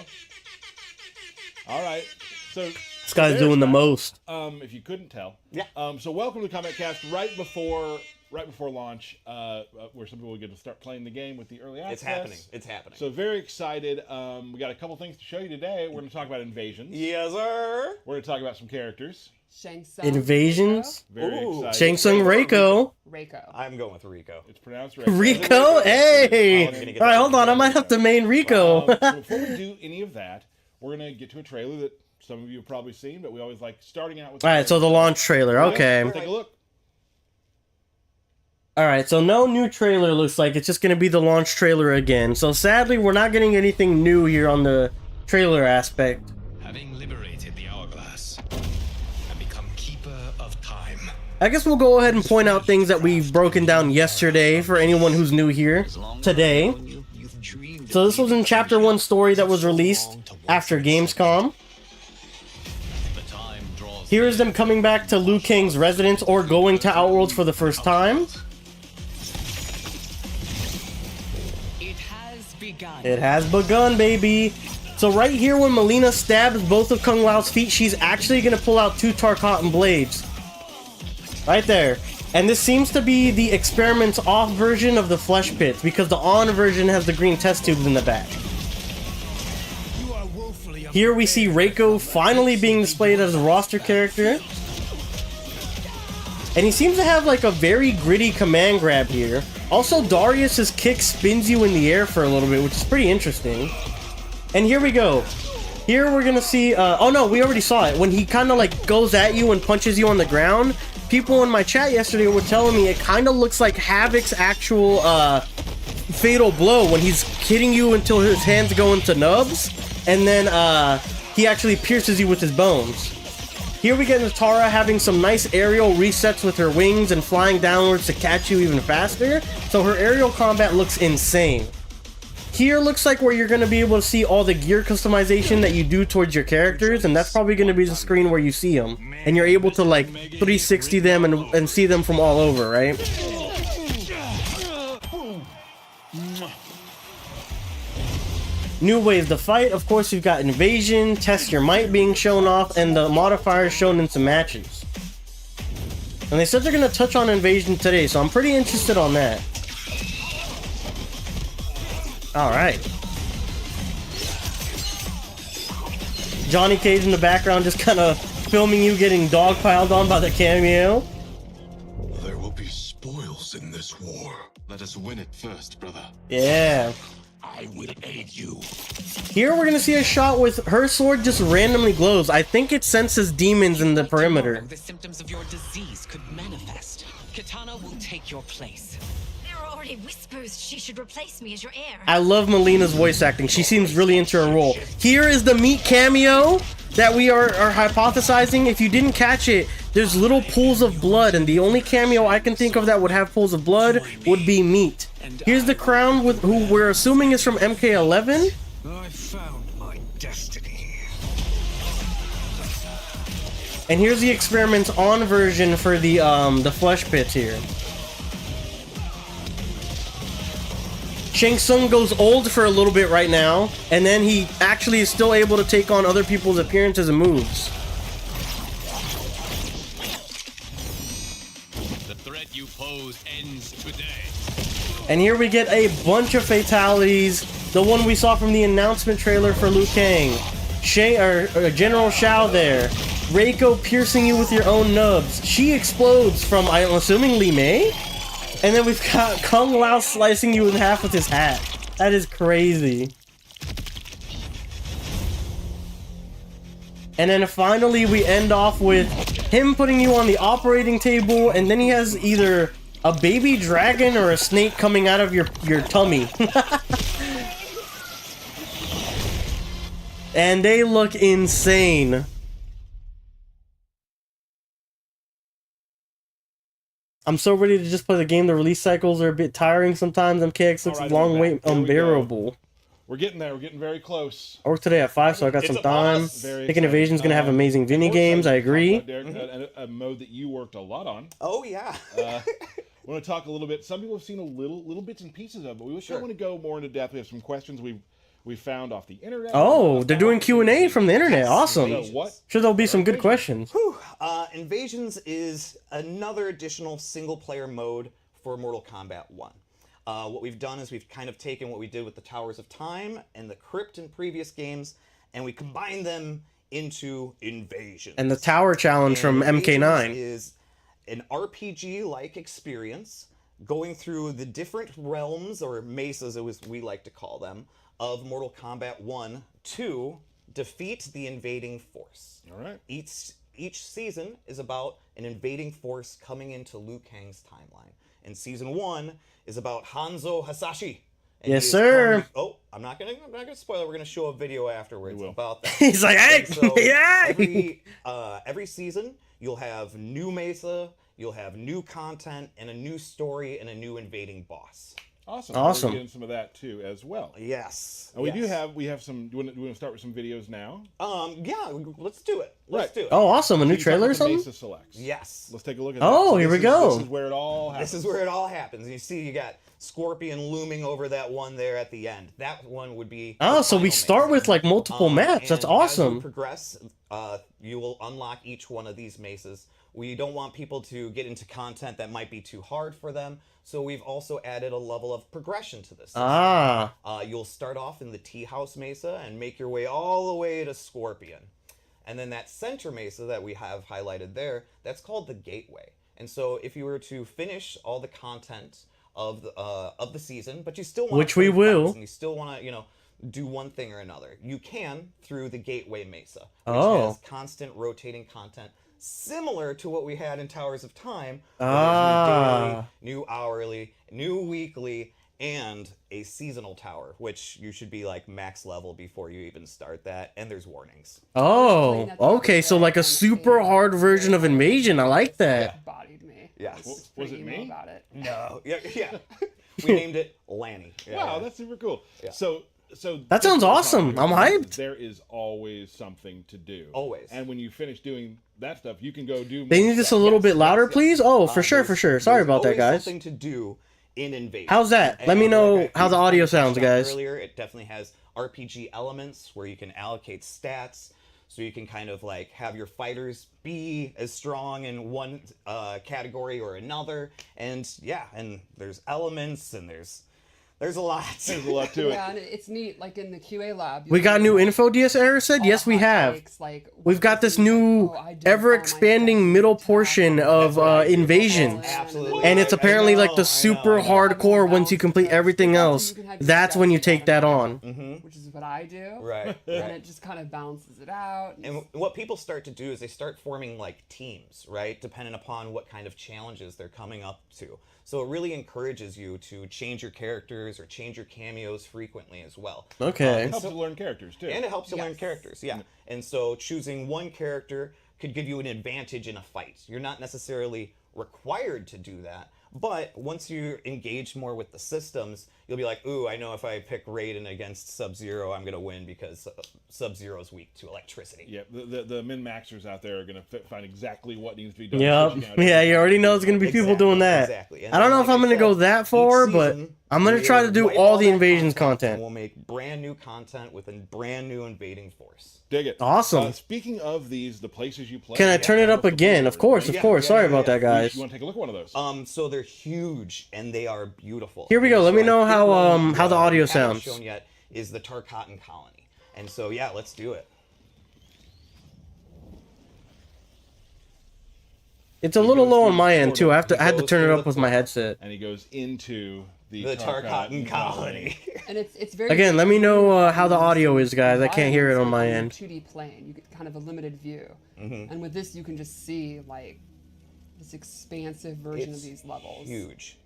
All right, so this guy's doing the most. If you couldn't tell, yeah. So welcome to Kombat Kast. Right before right before launch, where some people get to start playing the game with the early access. It's happening. It's happening. So very excited. We got a couple things to show you today. We're going to talk about invasions. Yes, sir. We're going to talk about some characters. Shang Tsung, Invasions. Very Ooh. excited. Shang Tsung Reiko. Reiko. I'm going with Rico. It's pronounced Reiko. Rico? Hey! Alright, hold on. I might have to main Rico. So before we do any of that, we're going to get to a trailer that some of you have probably seen, but we always like starting out with... Alright, so the launch trailer. Okay. Let's take a look. Alright, so no new trailer looks like. It's just going to be the launch trailer again. So sadly, we're not getting anything new here on the trailer aspect. Having liberated the hourglass and become keeper of time. I guess we'll go ahead and point out things that we've broken down yesterday for anyone who's new here today. So this was in Chapter 1 story that was released after Gamescom. Here is them coming back to Liu Kang's residence or going to Outworlds for the first time. It has begun. It has begun, baby. So right here when Mileena stabs both of Kung Lao's feet, she's actually going to pull out 2 Tarkatan blades. Right there. And this seems to be the experiment's off version of the flesh pits, because the on version has the green test tubes in the back. Here we see Reiko finally being displayed as a roster character. And he seems to have like a very gritty command grab here. Also, Darius's kick spins you in the air for a little bit, which is pretty interesting. And here we go. Here we're gonna see, oh no, we already saw it. When he kind of like goes at you and punches you on the ground, people in my chat yesterday were telling me it kind of looks like Havik's actual fatal blow when he's hitting you until his hands go into nubs, and then he actually pierces you with his bones. Here we get Nitara having some nice aerial resets with her wings and flying downwards to catch you even faster, so her aerial combat looks insane. Here looks like where you're going to be able to see all the gear customization that you do towards your characters, and that's probably going to be the screen where you see them. And you're able to like 360 them and see them from all over, right? New ways to fight. Of course, you've got Invasion, Test Your Might being shown off, and the modifiers shown in some matches. And they said they're going to touch on Invasion today, so I'm pretty interested on that. Alright. Johnny Cage in the background just kind of filming you getting dogpiled on by the cameo. There will be spoils in this war. Let us win it first, brother. Yeah. I will aid you. Here we're gonna see a shot with her sword just randomly glows. I think it senses demons in the perimeter. The symptoms of your disease could manifest. Katana will take your place. There are already whispers she should replace me as your heir. I love Mileena's voice acting. She seems really into her role. Here is the meat cameo that we are hypothesizing. If you didn't catch it, there's little pools of blood, and the only cameo I can think of that would have pools of blood would be meat. Here's the crown with who we're assuming is from MK11. I found my destiny. And here's the experiment's on version for the flesh pits here. Shang Tsung goes old for a little bit right now, and then he actually is still able to take on other people's appearances and moves. The threat you pose ends today. And here we get a bunch of fatalities. The one we saw from the announcement trailer for Liu Kang. General Shao there. Reiko piercing you with your own nubs. She explodes from, I'm assuming, Li Mei? And then we've got Kung Lao slicing you in half with his hat. That is crazy. And then finally we end off with him putting you on the operating table, and then he has either a baby dragon or a snake coming out of your tummy. And they look insane. I'm so ready to just play the game. The release cycles are a bit tiring sometimes. MKX looks Alright, long we're wait back. Here we go. unbearable. We're getting there. We're getting very close. I work today at 5, so I got It's some a time. plus. Very Thinking exciting. Invasion's gonna have amazing And mini we're games. I excited to agree. talk about, Derek, a mode that you worked a lot on. Oh yeah. I want to talk a little bit. Some people have seen a little bits and pieces of it, but we want to go more into depth. We have some questions we found off the internet. Oh, they're doing Q&A from the internet. Awesome. So what? Sure, there'll be some good questions. Invasions is another additional single-player mode for Mortal Kombat 1. What we've done is we've kind of taken what we did with the Towers of Time and the Crypt in previous games, and we combined them into Invasion. And the Tower Challenge from MK9 is an RPG-like experience going through the different realms, or mesas as we like to call them, of Mortal Kombat 1 to defeat the invading force. All right. Each season is about an invading force coming into Liu Kang's timeline. And season 1 is about Hanzo Hasashi. And Yes, he is sir. I'm not gonna spoil it. We're gonna show a video afterwards about that. He's like, hey, And so yeah. every season you'll have new mesa, you'll have new content, and a new story, and a new invading boss. Awesome. Awesome. We're getting some of that too as well. Yes. And we yes. have some. Do you want to start with some videos now? Yeah, let's do it. Let's do it. Oh, awesome. A new You trailer or talk about the something? Mesa selects. Yes. Let's take a look at Oh, that. here we go. This is where it all happens. This is where it all happens. You see, you got Scorpion looming over that one there at the end. That one would be. Oh, so we start with like multiple maps. That's and As awesome. you progress, you will unlock each one of these mesas. We don't want people to get into content that might be too hard for them, so we've also added a level of progression to this. Ah. You'll start off in the Tea House Mesa and make your way all the way to Scorpion. And then that center mesa that we have highlighted there, that's called the Gateway. And so if you were to finish all the content of the season, but you still want Which we will. and you still want to, do one thing or another, you can through the Gateway Mesa, which Oh. has constant rotating content similar to what we had in Towers of Time. Ah. New hourly, new weekly, and a seasonal tower, which you should be like max level before you even start that, and there's warnings. Oh, okay. So like a super hard version of Invasion. I like that. Bodied me. Yes. I was Was it pretty me? emo about it. No. Yeah. We named it Lanny. Yeah. Wow, that's super cool. Yeah. So That sounds awesome. I'm hyped. There is always something to do. Always. And when you finish doing that stuff, you can go do. They more need this a stuff. little bit louder, yes. please. Oh, for sure, There's- for sure. Sorry there's about that, always guys. Something to do in Invasion. How's that? Let me And know like how the audio sounds, touched on guys. Earlier, it definitely has RPG elements where you can allocate stats, so you can kind of like have your fighters be as strong in one category or another, and yeah, and there's elements and there's a lot. There's a lot to it. Yeah, and it's neat. Like in the QA lab, We got new info, DS Era said? all Yes, the we hot have. takes, like, We've got this what new, things, I did ever find myself expanding middle attacked portion of Invasions. Absolutely. And it's apparently like the I super know. hardcore once you complete everything else. That's when you take that on. which is what I do. Right. And it just kind of balances it out. And what people start to do is they start forming like teams, right? Depending upon what kind of challenges they're coming up to. So it really encourages you to change your characters or change your cameos frequently as well. Okay. It helps you learn characters too. And it helps you learn Yes. characters, yeah. And so choosing one character could give you an advantage in a fight. You're not necessarily required to do that, but once you engage more with the systems, you'll be like, ooh, I know if I pick Raiden against Sub-Zero, I'm going to win because Sub-Zero's weak to electricity. Yeah, the min-maxers out there are going to find exactly what needs to be done. Yep. Switching out Yeah, you already know it's going to be people doing that. Exactly. And I don't know like if I'm going to said, go that far, each but season, I'm going to we'll try to do wipe all the that Invasions And content. we'll make brand new content with a brand new invading force. Dig it. Awesome. Speaking of these, the places you play. Can I turn it up again? Of course, of Yeah, course. yeah, Sorry yeah, about yeah. that, guys. You want to take a look at one of those? So they're huge and they are beautiful. Here we go. Let me So I know think how, one how the audio we haven't sounds. shown yet is the Tarkatan colony. And so yeah, let's do it. It's a little goes low through on my the end, too. portal. I had to goes turn it through up the with my portal. headset. And he goes into The Tarkatan colony. And it's very Again, let me know how the audio is, guys. I can't hear it on my end. 2D plane, you get kind of a limited view, and with this you can just see like this expansive version It's of these levels. huge.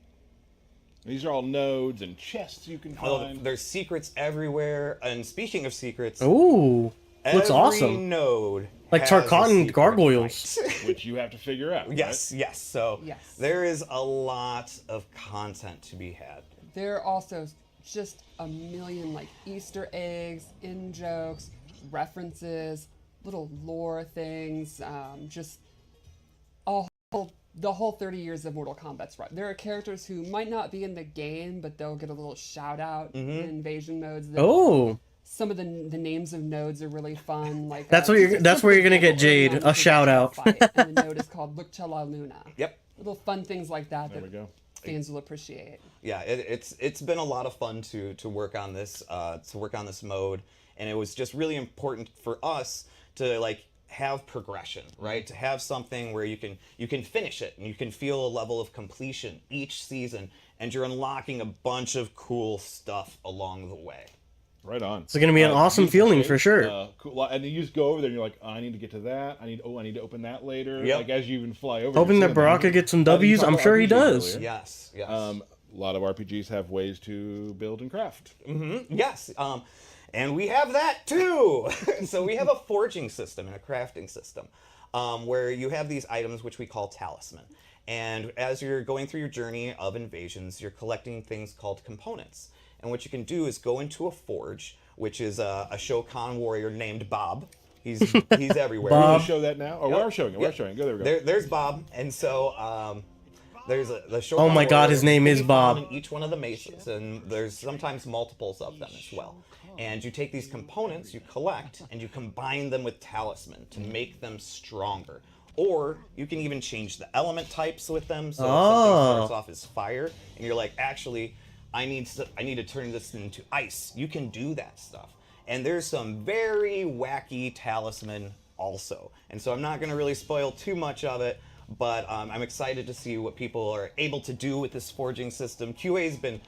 These are all nodes and chests you can find. There's secrets everywhere. And speaking of secrets, Ooh, looks every awesome. node Like has a Tarkatan secret gargoyles. fight. which you have to figure out. Yes, yes. So Yes. there is a lot of content to be had. There are also just a million like Easter eggs, in jokes, references, little lore things, just the whole 30 years of Mortal Kombat's run. There are characters who might not be in the game, but they'll get a little shout out in invasion modes. Oh, Some of the names of nodes are really fun. Like That's what you're- that's where you're gonna get Jade, a shout out. And the node is called Look to La Luna. Yep. Little fun things like that. There we go. fans will appreciate. Yeah, it's been a lot of fun to work on this mode, and it was just really important for us to like have progression, right? To have something where you can finish it and you can feel a level of completion each season, and you're unlocking a bunch of cool stuff along the way. Right on. It's going to be an awesome beautiful feeling shape. for sure. Cool. And you just go over there and you're like, oh, I need to get to that. I need to open that later. Yep. Like as you even fly over. Hoping you're that seeing Baraka gets some W's. You I'm talked sure about he RPGs does. earlier. Yes, yes. A lot of RPGs have ways to build and craft. Yes, and we have that too. So we have a forging system and a crafting system where you have these items which we call talisman. And as you're going through your journey of invasions, you're collecting things called components. And what you can do is go into a forge, which is a Shokan warrior named Bob. He's everywhere. Are we Bob. going to show that now? Oh, we are showing it. We're showing it. Go, there we go. There's Bob, and so there's the Shokan Oh my God, warrior his name can is be found Bob. in each one of the mesas, and there's sometimes multiples of them as well. And you take these components, you collect, and you combine them with talisman to make them stronger. Or you can even change the element types with them. So if something starts off as fire, and you're like, actually, I need to turn this into ice. You can do that stuff. And there's some very wacky talisman also. And so I'm not going to really spoil too much of it, but I'm excited to see what people are able to do with this forging system. QA's been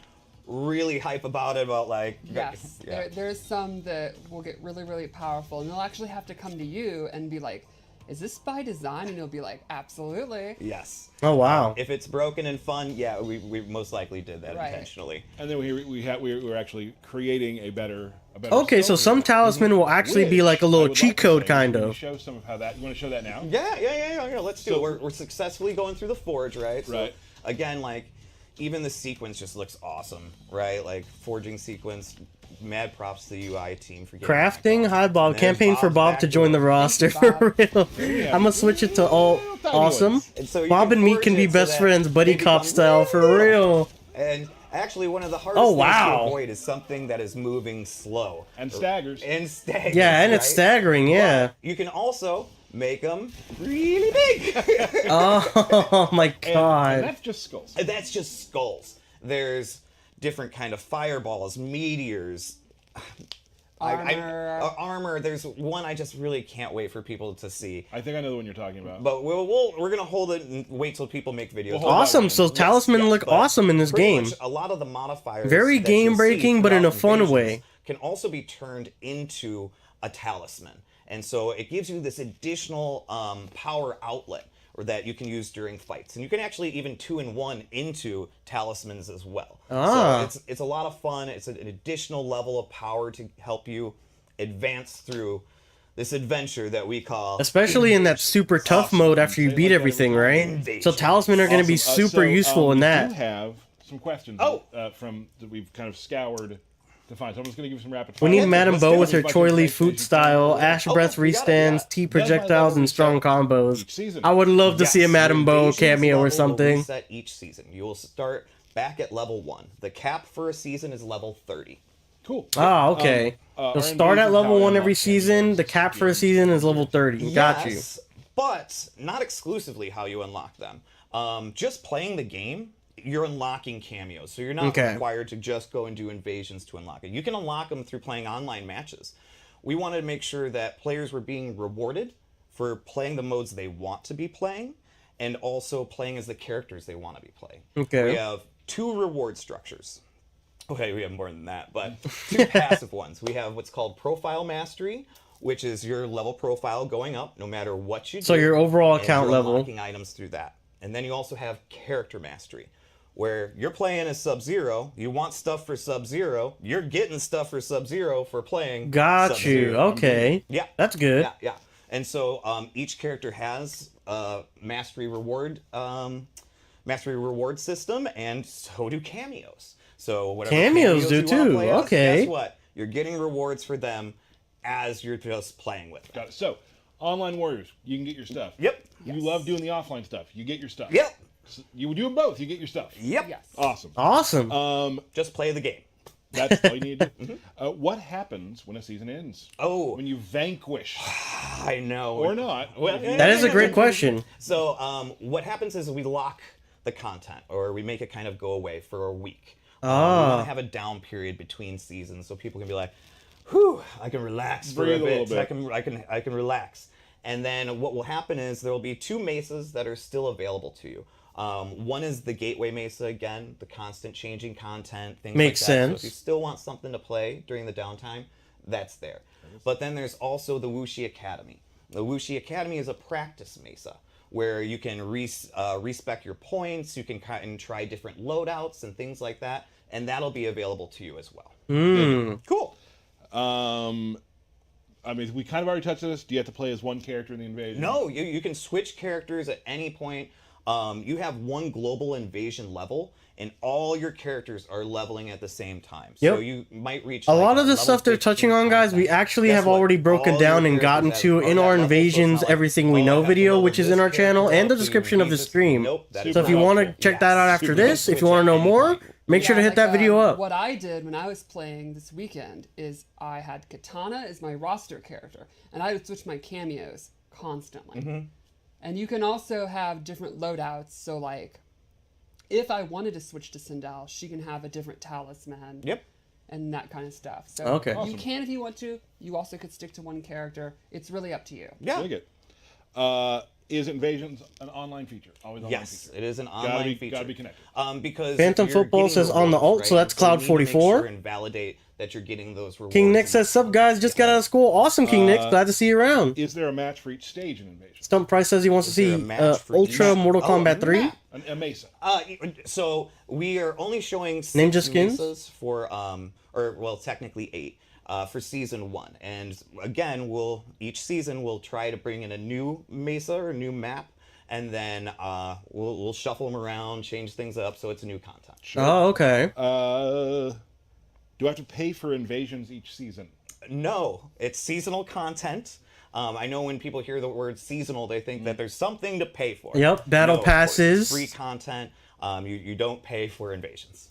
really hype about it, about like... Yes, yeah. there's some that will get really, really powerful, and they'll actually have to come to you and be like, is this by design? And you'll be like, absolutely. Yes. Oh, wow. If it's broken and fun, yeah, we most likely did that Right. intentionally. And then we're actually creating a better Okay, so some talisman will actually be like a little cheat code kind Can you of. show some of how that. You want to show that now? Yeah, let's do So- it. We're successfully going through the forge, right? Right. So, again, like, even the sequence just looks awesome, right? Like, forging sequence, mad props to the UI team for getting that Crafting, going. hi Bob. And there's Campaign for Bob's Bob back to join the door. roster Thank for you, real. I'm gonna switch it to all awesome. And so you Bob can and me forge can be it so best that friends, buddy they cop become- style for real. And actually, one of the hardest Oh, things wow. to avoid is something that is moving slow. And staggers. And staggers, Yeah, and it's right? staggering. Yeah. You can also make them really big. Oh my And God. that's just skulls. And that's just skulls. There's different kind of fireballs, meteors, Armor. armor. There's one I just really can't wait for people to see. I think I know the one you're talking about. But we're gonna hold it and wait till people make videos. We'll hold Awesome. that So one. talisman Yes, look but awesome in this pretty game. much a lot of the modifiers, Very that you'll see game-breaking, but in throughout a fun Invasions way. can also be turned into a talisman, and so it gives you this additional power outlet, or that you can use during fights, and you can actually even 2-in-1 into talismans as well. Ah. So it's a lot of fun. It's an additional level of power to help you advance through this adventure that we call, Especially in that super tough Awesome. mode after you Say beat like everything, every right? Invasion. So talisman are going to be Awesome. super useful in We do that. have some questions from that we've kind of scoured to find. So I'm just going to give you some rapid We fire. need Madame Let's Bo get with her as much Choi Lee information Foot as you style, can. Ash Breath we got it, restands, yeah. T Then my projectiles, level and strong reset combos. each season. I would love to see a Yes, Madame Bo Invasion's cameo level or will something. reset each season. You will start back at level 1. The cap for a season is level 30. Cool. Ah, okay. our You'll start at invasion level power 1 every unlock season. cameos. The cap for a season is level 30. Got you. Yes, but not exclusively how you unlock them. Just playing the game, you're unlocking cameos. So you're not Okay. required to just go and do invasions to unlock it. You can unlock them through playing online matches. We wanted to make sure that players were being rewarded for playing the modes they want to be playing, and also playing as the characters they want to be playing. Okay. We have 2 reward structures. Okay, we have more than that, but 2 passive ones. We have what's called Profile Mastery, which is your level profile going up no matter what you do. So your overall and account you're level. unlocking items through that. And then you also have Character Mastery, where you're playing as Sub-Zero, you want stuff for Sub-Zero, you're getting stuff for Sub-Zero for playing Got you. Sub-Zero. Okay. Yeah. That's good. Yeah. And so each character has a mastery reward system, and so do cameos. So whatever Cameos do you wanna too, play as, okay. Guess what? You're getting rewards for them as you're just playing with them. Got it. So, online warriors, you can get your stuff. Yep. You love doing the offline stuff. You get your stuff. Yep. You do them both. You get your stuff. Yep. Yes. Awesome. Awesome. Just play the game. That's all you need to do. What happens when a season ends? Oh, When you vanquish I know. or not? Well, If you- That is a great question. So what happens is we lock the content, or we make it kind of go away for a week. We Ah. want to have a down period between seasons so people can be like, whew, I can relax for Breathe a a little bit. bit. I can relax. And then what will happen is there will be 2 mesas that are still available to you. One is the Gateway Mesa, again, the constant changing content, things Makes like that. sense. So if you still want something to play during the downtime, that's there. But then there's also the Wuxi Academy. The Wuxi Academy is a practice mesa where you can respec your points, you can try different loadouts and things like that, and that'll be available to you as well. Cool. I mean, we kind of already touched on this. Do you have to play as one character in the invasion? No, you can switch characters at any point. You have one global invasion level, and all your characters are leveling at the same time. So Yep. you might reach A like lot of the level stuff they're 15 touching on, guys, we content. actually Guess have what? already broken All down your and gotten characters to are in that our level, so it's Invasions not like, Everything We oh, I Know have to video, level which is this in our channel, character and the up to description of the beat this- stream. Nope, that is So if you not want to helpful. check that out after Super this, if you switch want to at know any more, point. make sure to hit that video up. What I did when I was playing this weekend is I had Katana as my roster character, and I would switch my cameos constantly. And you can also have different loadouts. So like, if I wanted to switch to Sindel, she can have a different talisman. Yep. And that kind of stuff. So Okay. you Awesome. can if you want to. You also could stick to one character. It's really up to you. Yeah. Dig it. Is Invasions an online feature? Always online Yes, feature. it is an Gotta online be- feature. gotta be connected. Because Phantom you're Football getting says on the rewards, alt, so right? that's So you Cloud need to make 44. sure and validate that you're getting those rewards. King Nick and says, "Sup guys, just got out of school. Awesome, King Nick. Glad to see you around." Is there a match for each stage in Invasion? Stump Price says he wants to Is there see a match for Ultra each? Mortal Oh, Kombat a 3. map. A Mesa. So we are only showing 6 Ninja skins? mesas for or well, technically 8 for season 1. And again, each season we'll try to bring in a new mesa or new map, and then we'll shuffle them around, change things up, so it's new content. Oh, okay. Do I have to pay for Invasions each season? No, it's seasonal content. I know when people hear the word seasonal, they think that there's something to pay for. Yep, battle No, of course, it's passes. free content. You don't pay for Invasions.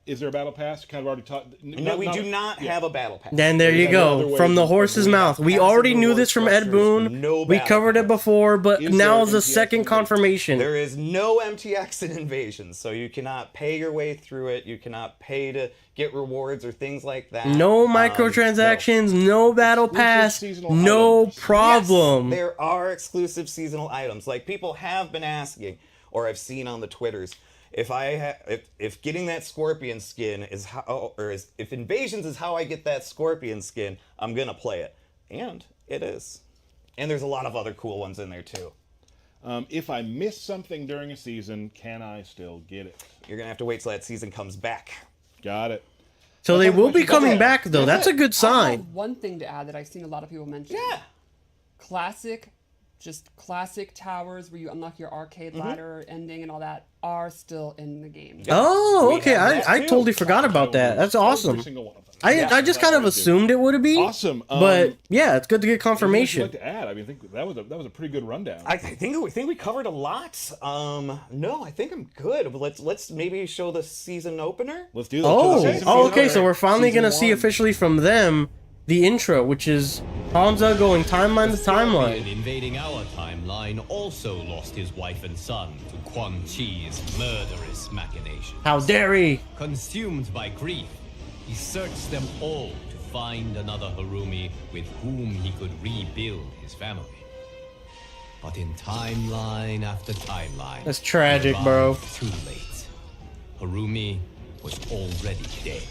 Is there a battle pass? Kind of already talked. No, we do not have a battle pass. Then there you There's other go. ways From the of horse's doing mouth. that. We Passive already knew reward this from Ed structures, Boon. no We battle covered it pass. before, but Is now there is the MTX second in it? confirmation. There is no MTX in Invasions, so you cannot pay your way through it. You cannot pay to get rewards or things like that. No microtransactions, no battle Exclusive pass, seasonal no items. problem. Yes, there are exclusive seasonal items. Like people have been asking, or I've seen on the Twitters, if getting that scorpion skin is how, or if Invasions is how I get that scorpion skin, I'm gonna play it, and it is. And there's a lot of other cool ones in there too. If I miss something during a season, can I still get it? You're gonna have to wait till that season comes back. Got it. So they will be coming it. back, though. That's a good I sign. have one thing to add that I've seen a lot of people mention. Yeah. Classic towers where you unlock your arcade Mm-hmm. ladder ending and all that are still in the game. Oh, We okay. have that I too. totally forgot about that. That's Every awesome. single one of them. I just kind of assumed it would be. Awesome. But yeah, it's good to get Anything else you'd confirmation. like to add? I mean, I think that was a pretty good rundown. I think we covered a lot. No, I think I'm good. Let's maybe show the season opener. Let's do that. Oh, Season okay. one. So we're finally Season gonna see one. officially from them the intro, which is Hamza going timeline to timeline. Invading our timeline also lost his wife and son to Quan Chi's murderous machinations. How dare he? Consumed by grief, he searched them all to find another Harumi with whom he could rebuild his family. But in timeline after timeline, That's tragic, he bro. arrived too late. Harumi was already dead.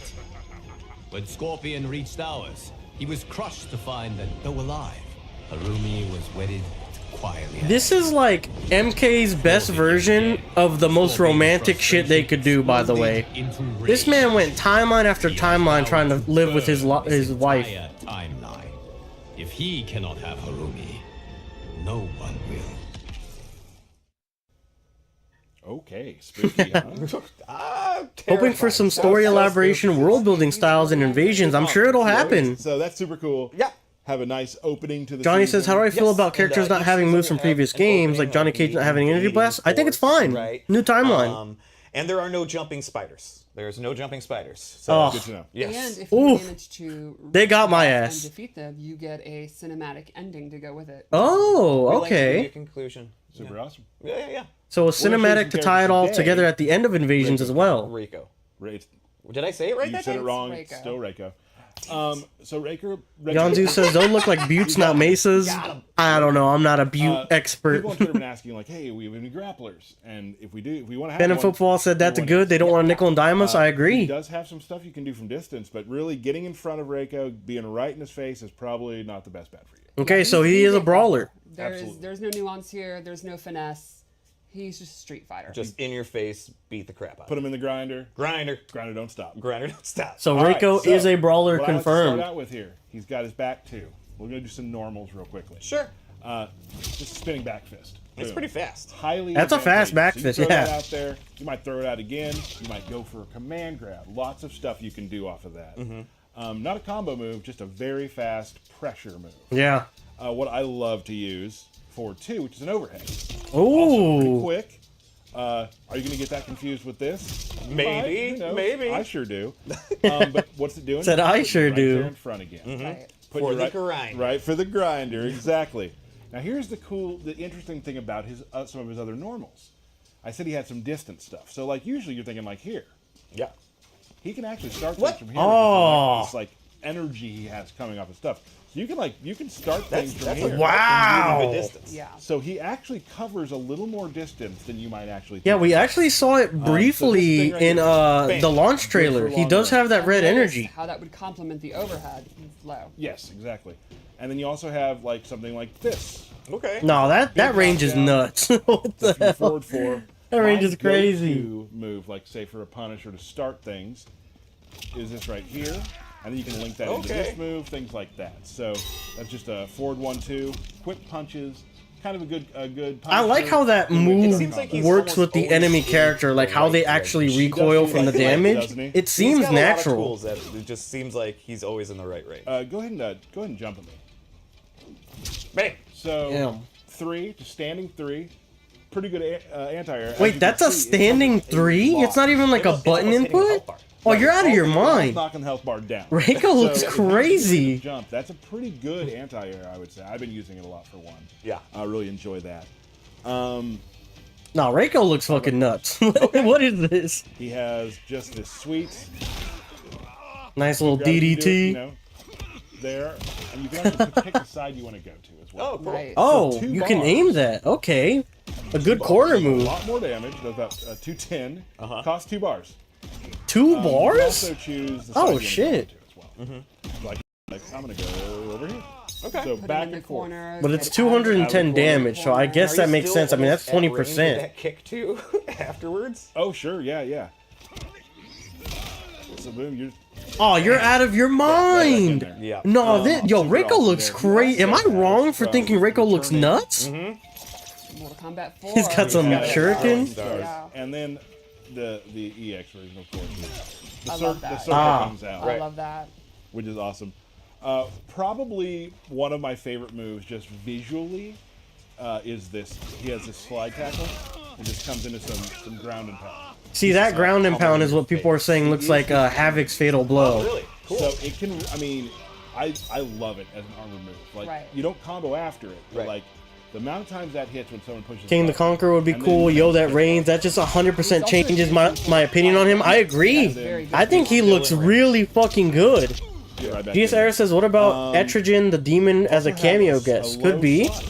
When Scorpion reached ours, he was crushed to find that, though alive, Harumi was wedded to quietly. This is like MK's best version of the most romantic shit they could do, by the way. This man went timeline after timeline trying to live with his wife. Timeline. If he cannot have Harumi, no one will. Okay, spooky, huh? Hoping for some story elaboration, world building styles, and invasions. I'm sure it'll happen. So that's super cool. Yeah. Have a nice opening to the Johnny season. says, how do I feel Yes, about characters and, not each having season moves from will previous have an games, opening like Johnny of Cage the not having Energy invading Blast? I think it's force, fine. right? New timeline. And there are no jumping spiders. There's no jumping spiders. So Oh. Good to know. yes. And if you Oof. manage to They got my reach ass. and defeat them, you get a cinematic ending to go with it. Oh, We like to give you a okay. conclusion. Super awesome. Yeah. So a One of the cinematic to tie it all today- together at the end of Invasions as well. Reiko. Right. Did I say it right You that said time? it wrong. Reiko. Still Reiko. So Reiko. Yanzu says those look like buttes, not mesas. I don't know. I'm not a butte expert. People on Twitter have been asking like, "Hey, we have any grapplers?" And if we want to have Ben and one, Football said that's we want good. They don't want to nickel and dime us. I He agree. does have some stuff you can do from distance, but really getting in front of Reiko, being right in his face, is probably not the best bet for you. Okay, so he is a brawler. Absolutely. There's no nuance here. There's no finesse. He's just a Street Fighter. Just in your face, beat the crap out. Put him in the grinder. Grinder. Grinder don't stop. Grinder, don't stop. So All right, Reiko so is a brawler what I like to confirmed. start out with here. He's got his back too. We're gonna do some normals real quickly. Sure. Just a spinning back fist. It's Boom. pretty fast. Highly. That's a fast advantageous. back So you fist, throw yeah. that out there. You might throw it out again. You might go for a command grab. Lots of stuff you can do off of that. Not a combo move, just a very fast pressure move. Yeah. What I love to use for two, which is an overhead. Ooh. Pretty quick. Are you going to get that confused with this? You Maybe, might, who knows? maybe. I sure do. But what's it doing? Said I Put it sure right do. there in front again. Right. Put For you the grinder. Right for the grinder, exactly. Now here's the interesting thing about his some of his other normals. I said he had some distant stuff. So like usually you're thinking like here. Yeah. He can actually start things What? from here. Oh. This like energy he has coming off his stuff. So you can start things from That's here. a Wow. really good distance. Yeah. So he actually covers a little more distance than you might actually think. Yeah, we actually saw it briefly thing right in here, the launch Good trailer. for He long does range. have that red Notice energy. How that would complement the overhead flow. Yes, exactly. And then you also have like something like this. Okay. No, that Big range is knockdown. nuts. What the That's your hell? forward four. That range My is crazy. go-to move, like say for a Punisher to start things, is this right here, and then you can link that into Okay. this move, things like that. So that's just a forward 1-2, quick punches, kind of a good I like Punisher. how that Good way to move get seems like he's works with almost the always enemy in character, like the how they right actually range. He does recoil do from the like that, damage. doesn't he? It He's seems got a lot of natural. tools that it just seems like he's always in the right range. Go ahead and jump at me. Bam. So Damn. 3, just standing 3, pretty good anti-air. As Wait, you that's can a see, it standing covers a 3? lot. It's not even like a It's button almost hitting the input? health bar. Oh, you're out of your It's mind. knocking the health bar down. Reiko So looks if you use crazy. the Jump. That's a pretty good anti-air, I would say. I've been using it a lot for one. Yeah. I really enjoy that. No, Reiko looks fucking nuts. What is this? He has just this sweet Nice little grab, you do it, DDT. you know, there, and you can actually pick the side you want to go to as well. Oh, cool. Right. Oh, So 2 you can bars. aim that. Okay. A good corner A move. lot more damage. Does about 210. Costs 2 bars. 2 You can bars? also choose the side Oh, you wanna go shit. to as well. Like I'm gonna go over here. Okay. So Put back him in and the forth. corner. But it's get out of the 210 corner. damage, so I guess Are that you makes still sense. I mean, that's almost at range of 20%. That kick too afterwards. Oh sure, yeah. So boom, you're Oh, you're out of your mind. there. Yeah. No, yo, super Reiko awesome looks there. crazy. Am I Also wrong has for from thinking Reiko looks turning- nuts? Mortal Kombat 4. He's got some got shuriken. stars. Yeah. And then the EX version, of course. The I love that. The circle Ah. comes out, I love that. which is awesome. Probably one of my favorite moves, just visually, is this. He has this slide tackle. It just comes into some ground and pound. See, that ground and pound is what people are saying looks like Havik's fatal blow. Really? Cool. So it can. I mean, I love it as an armor move. Like Right. you don't combo after it, but Right. like the amount of times that hits when someone pushes. King the button, Conqueror would be and then cool. you Yo, can that pick range, up. that just 100% changes my opinion on him. I agree. Very good. I think he looks really fucking good. Get right back GS in. Era says, what about Etrigan the Demon as a Also cameo has guest? a Could low be. slot.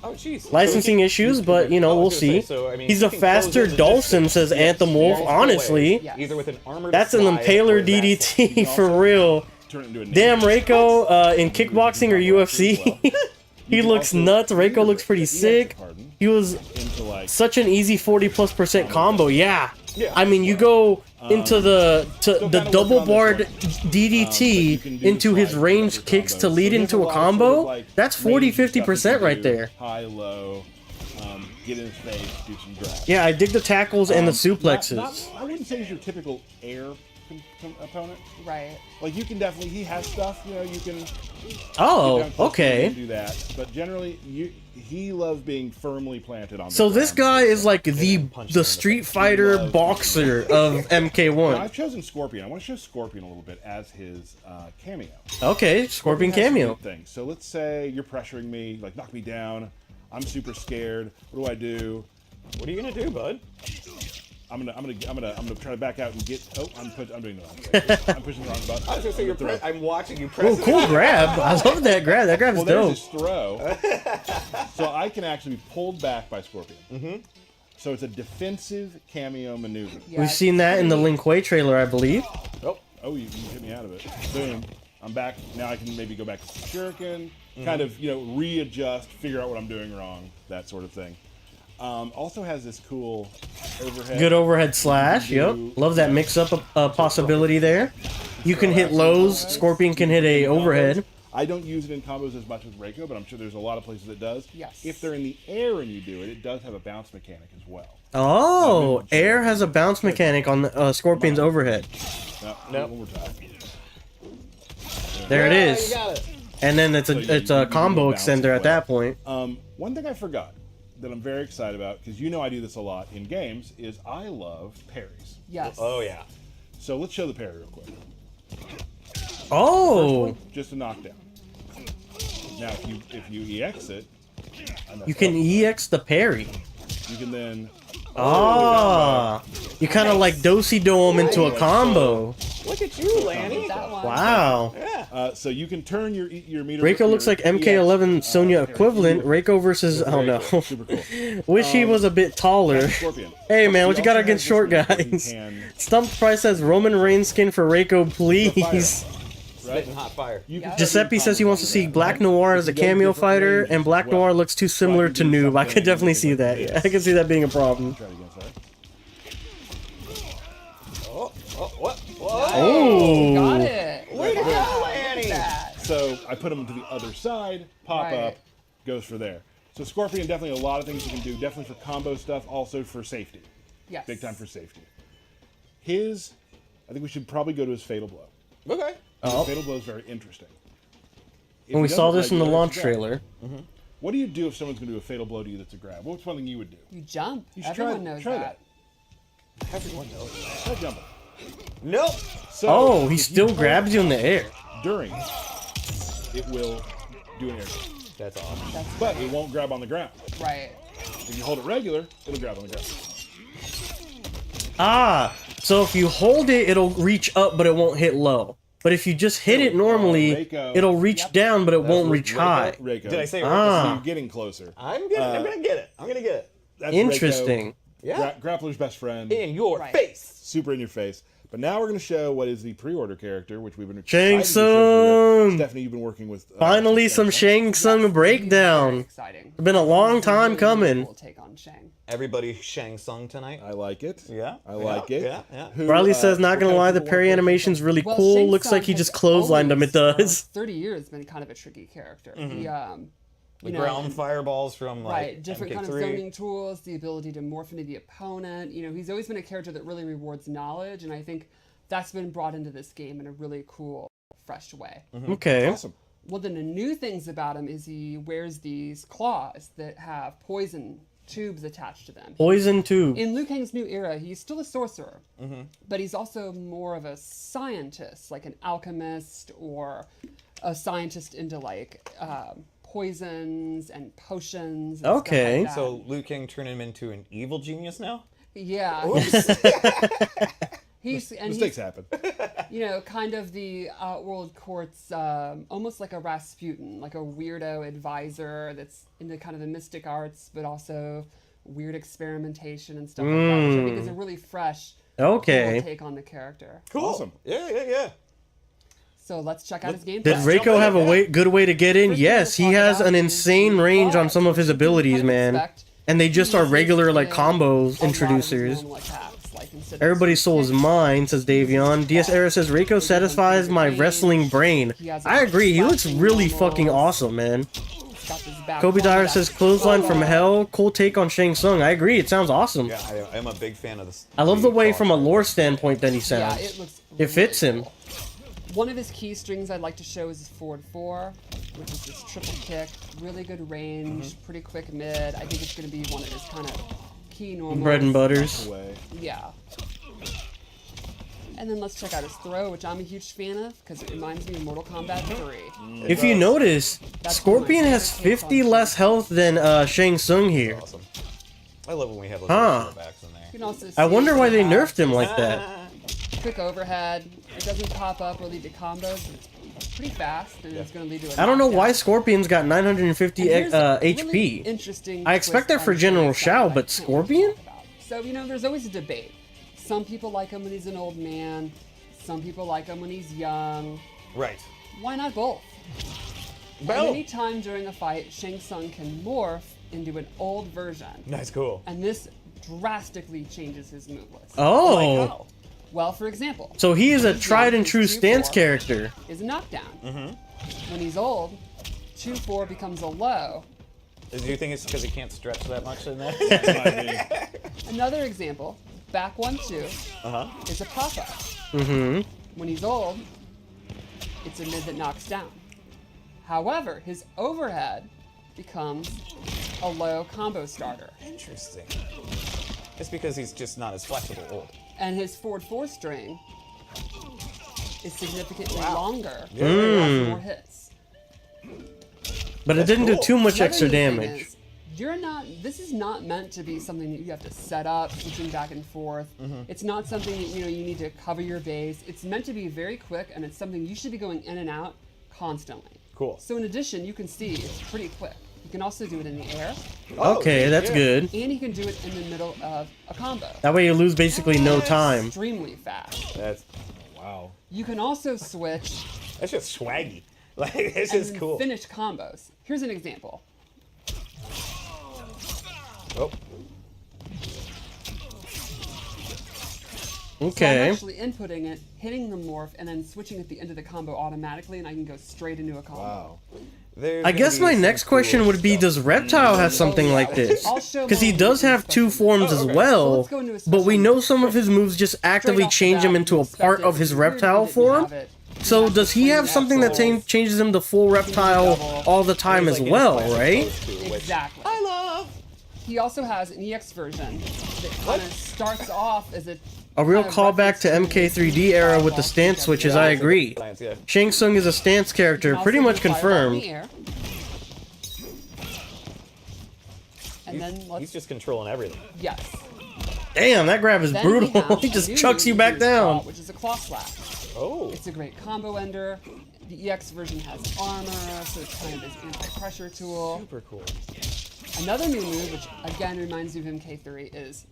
Oh, jeez. Licensing issues, but, you know, I we'll was gonna see. say, so, I mean, He's he a can close faster in the Dawson, distance. says Yes, Anthem Wolf. very Honestly, Yes. Either with an armored that's an slide impaler or that DDT for real. Turn it into a Damn, ninja. Reiko in kickboxing or UFC. He can looks also nuts. Reiko use looks pretty the EX sick. pardon, He was into like such an easy 40+% combo. Yeah. Yeah. I mean, you go into the kinda double working on barred this DDT you can do into his slide range cover kicks combos. to lead So he has into a lot of sort combo. of, like, That's range 40, stuff he 50% can right do, there. High, low, get in his face, do some grabs. Yeah, I dig the tackles and the suplexes. I wouldn't say he's your typical air opponent. Right. Like you can definitely, he has stuff. You know, you can. Oh, get down close to him okay. and do that, but generally, he loves being firmly planted on. So the this ground. guy is like the punch him in the Street Fighter boxer of Now, MK1. I've chosen Scorpion. I want to show Scorpion a little bit as his cameo. Okay, Scorpion has some cameo. good things. So let's say you're pressuring me, like knock me down. I'm super scared. What do I do? What are you gonna do, bud? I'm gonna try to back out and get. Oh, I'm doing the wrong thing. I'm pushing the wrong button. I was gonna say you're. Throw. I'm watching you press. Oh, cool grab. I love that grab. That grab's Well, dope. there's his throw. So I can actually be pulled back by Scorpion. Mm-hmm. So it's a defensive cameo maneuver. Yeah, We've seen that in the Lin Kuei trailer, I believe. Oh, you hit me out of it. Boom. I'm back. Now I can maybe go back to Shuriken, kind of, readjust, figure out what I'm doing wrong, that sort of thing. Also has this cool overhead. Good overhead slash. Yep. Love that mix-up possibility there. You can hit lows. Scorpion can hit a overhead. I don't use it in combos as much with Reiko, but I'm sure there's a lot of places it does. Yes. If they're in the air and you do it, it does have a bounce mechanic as well. Oh, air has a bounce mechanic on the Scorpion's overhead. No, one more time. There it You is. got it. And then it's So a combo bounce extender as at that point. One thing I forgot that I'm very excited about, because I do this a lot in games, is I love parries. Yes. Oh yeah. So let's show the parry real quick. Oh, Just a knockdown. Now, if you EX it, you can EX the parry. you can then. Ah, you kind of like do-si-do him into a combo. Look at you, Lanny. That one. Wow. Yeah. So you can turn your meter. Reiko looks like MK11 Sonya equivalent. Reiko versus, oh no. Super cool. Wish he was a bit taller. Scorpion. Hey man, what He you got also against has short this thing where guys? he can Stumped Price says Roman Reigns skin for Reiko, please. Right? Spitting hot fire. You can Giuseppe says he wants to see Black Noir as a cameo fighter, and Black Noir looks too similar to Noob. I could definitely see that. Yeah, I can see that being a problem. Try it again, sorry. What? Oh, Got it. Way to go, Look Lanny. at that. So I put him to the other side, pop Right. up, goes for there. So Scorpion, definitely a lot of things you can do, definitely for combo stuff, also for safety. Yes. Big time for safety. I think we should probably go to his Fatal Blow. Okay. His Fatal Blow is very interesting. If when we he saw does it this in the regular, launch it's a grab. trailer. What do you do if someone's going to do a Fatal Blow to you that's a grab? What's one thing you would do? You jump. You should Everyone knows try that. Everyone knows. Try jumping. Nope. So, Oh, he if still hold grabs you in the air. During, it will do an air grab. That's awesome. But it won't grab on the ground. Right. If you hold it regular, it'll grab on the ground. Ah, so if you hold it, it'll reach up, but it won't hit low. But if you just hit it normally, Reiko. it'll reach down, but it won't reach high. Reiko. Did I say it So Ah. you're getting closer. I'm gonna get it. I'm gonna get it. That's Interesting. Reiko, Yeah. Grappler's best friend. In your Right. face. Super in your face. But now we're going to show what is the pre-order character, which we've been Shang excited to show Tsung. Stephanie, you've been working with. Finally, some Shang Tsung Very breakdown. exciting. It's been a long time Really coming. Cool take on Shang. Everybody Shang Tsung tonight. I like it. Yeah. I like it. Yeah. Who, Riley says, not what gonna kind lie, of the people parry want to animation's really Well, cool. Shang Looks like Tsung he has just clotheslined him. It always, does. 30 years been kind of a tricky character. He, The you know, ground fireballs from like right, different kind of MK3. zoning tools, the ability to morph into the opponent. You know, he's always been a character that really rewards knowledge, and I think that's been brought into this game in a really cool, fresh way. Okay. Awesome. One of the new things about him is he wears these claws that have poison tubes attached to them. Poison tube. In Liu Kang's new era, he's still a sorcerer, but he's also more of a scientist, like an alchemist or a scientist into like poisons and potions. And Okay. stuff like that. So Liu Kang turned him into an evil genius now? Yeah. Mistakes he's, happen. you know, kind of the Outworld Court's almost like a Rasputin, like a weirdo advisor that's into kind of the mystic arts, but also weird experimentation and stuff like that, which I think is a really fresh Okay. cool take on the character. Cool. Awesome. Yeah. So let's check out his gameplay. Did Reiko have a good way to get in? First Yes, thing he we'll talk has about an is insane the range on claws, some of his which you can abilities, kind of man. expect. And they just are He regular uses like combos a lot of his introducers. normal attacks, like instead of Everybody's soul is kicks, mine, says Davion. DS Era says Reiko satisfies my wrestling brain. I agree, he looks really fucking awesome, man. got this back Kobe ball Dyer that- says clothesline from hell. Cool take on Shang Tsung. I agree, it sounds awesome. Yeah, I am a big fan of this. I love the way from a lore standpoint that he Yeah, sounds. it looks. It fits really him. cool. One of his key strings I'd like to show is his forward 4, which is this triple kick, really good range, pretty quick mid. I think it's going to be one of his kind of key normals. Bread and butters. Away. Yeah. And then let's check out his throw, which I'm a huge fan of because it reminds me of Mortal Kombat 3. If you notice, Scorpion has 50 less health than Shang Tsung here. Awesome. I love when we have those Huh. backs in there. You can also I see wonder why they has nerfed him like that. quick overhead. It doesn't pop up or lead to combos. It's pretty fast, and it's going to lead to a I don't know why knockdown. Scorpion's got 950 And here's a HP. really interesting I expect twist that for on General Shang Shao, that I but can't wait to Scorpion? talk about. So, you know, there's always a debate. Some people like him when he's an old man. Some people like him when he's young. Right. Why not both? Well- At any time during a fight, Shang Tsung can morph into an old version. Nice, cool. And this drastically changes his move list. Oh, Like how? Well, for example, so he is a tried and his true 2-4 stance character. is a knockdown. When he's old, 2-4 becomes a low. Do you think it's because he can't stretch that much in there? Might be. Another example, back 1-2 is a pop-up. When he's old, it's a mid that knocks down. However, his overhead becomes a low combo starter. Interesting. It's because he's just not as flexible old. And his forward 4 string is significantly longer. Yeah. Has more hits. But it didn't do cool. too much Another extra neat thing damage. is, this is not meant to be something that you have to set up, switching back and forth. It's not something that you need to cover your base. It's meant to be very quick, and it's something you should be going in and out constantly. Cool. So in addition, you can see it's pretty quick. You can also do it in the air, Okay, that's good. and you can do it in the middle of a combo. That way you lose basically no time. Extremely fast. That's Wow. You can also switch that's just swaggy. Like it's and just then cool. finish combos. Here's an example. Oh, So I'm Okay. actually inputting it, hitting the morph, and then switching at the end of the combo automatically, and I can go straight into a combo. Wow. there's I gonna guess be my some next cool question would be, stuff. does Reptile have something yeah. like this? I'll show Because he more does in have two special- forms as So well, let's go into a but we special know some of his moves just actively Straight off the change him bat, into you a part expect of it. his It's weird reptile that you have form. it. So does he have the something that actual- changes him to full reptile all the time He's as like in well, his classic right? pose too, which Exactly. I love. He also has an EX version that kind of starts off as A real kind of callback to reference MK3D era with the fireball stance kick switches, at the I end. agree. Science, yeah. Shang Tsung is a stance character, You can pretty also much do fireball in confirmed. the air. And then let's He's just controlling everything. yes. Damn, that grab is Then we brutal. have He just a chucks new you back move, down. which is a claw slap. Oh. It's a great combo ender. The EX version has armor, so it's kind of this anti-pressure tool. Super cool. Another new move, which again reminds you of MK3, is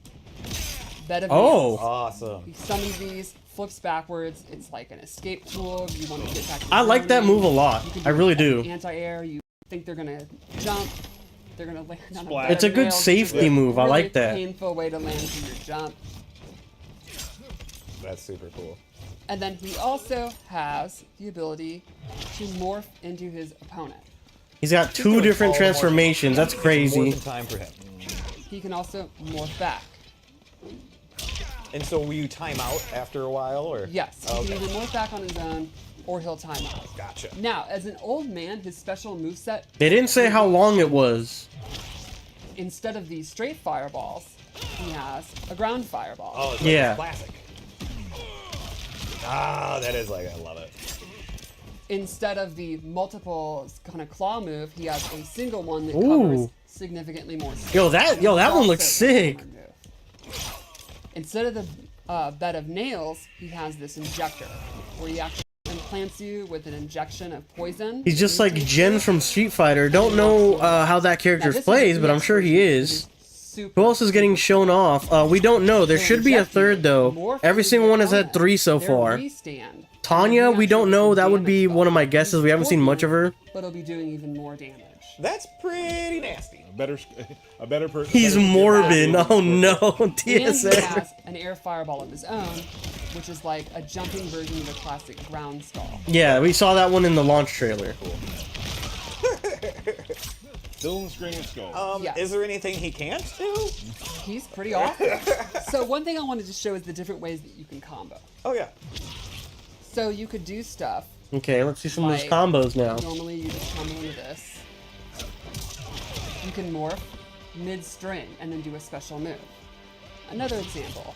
Bed of Oh. Nails. Awesome. He summons these, flips backwards. It's like an escape tool. If you want to get back to I like that zoning. move a lot. You can I really do. Anti-air. You think they're gonna jump. They're gonna land on Splash. a bed It's a of good nails, which is safety move. I really like that. Painful way to land from your jump. That's super cool. And then he also has the ability to morph into his opponent. He's got two different transformations. That's More crazy. than time for him. He can also morph back. And so will you time out after a while, or? Yes, he Okay. can either morph back on his own, or he'll time out. Gotcha. Now, as an old man, his special moveset, They didn't say how long it was. instead of these straight fireballs, he has a ground fireball. Oh, it's like Yeah. classic. Ah, that is like, I love it. Instead of the multiple kind of claw move, he has a single one that Ooh. covers significantly more space. Yo, that one looks Also a sick. hammer move. Instead of the bed of nails, he has this injector, where he actually implants you with an injection of poison. He's just like Jen from Street Fighter. Don't know how that character plays, but I'm sure he is. Who else is getting shown off? We don't know. There should be a third though. Every single one has had 3 so far. Tanya, we don't know. That would be one of my guesses. We haven't seen much of her. But it'll be doing even more damage. That's pretty nasty. A better person. He's Morbin. Oh no, And he TSA. has an air fireball of his own, which is like a jumping version of the classic ground skull. Yeah, we saw that one in the launch trailer. Still in the string and skull. Yes. Is there anything he can't do? He's pretty awesome. So one thing I wanted to show is the different ways that you can combo. Oh yeah. So you could do stuff. Okay, let's see some of those Like, combos now. Normally you just combo into this. You can morph mid-string and then do a special move. Another example.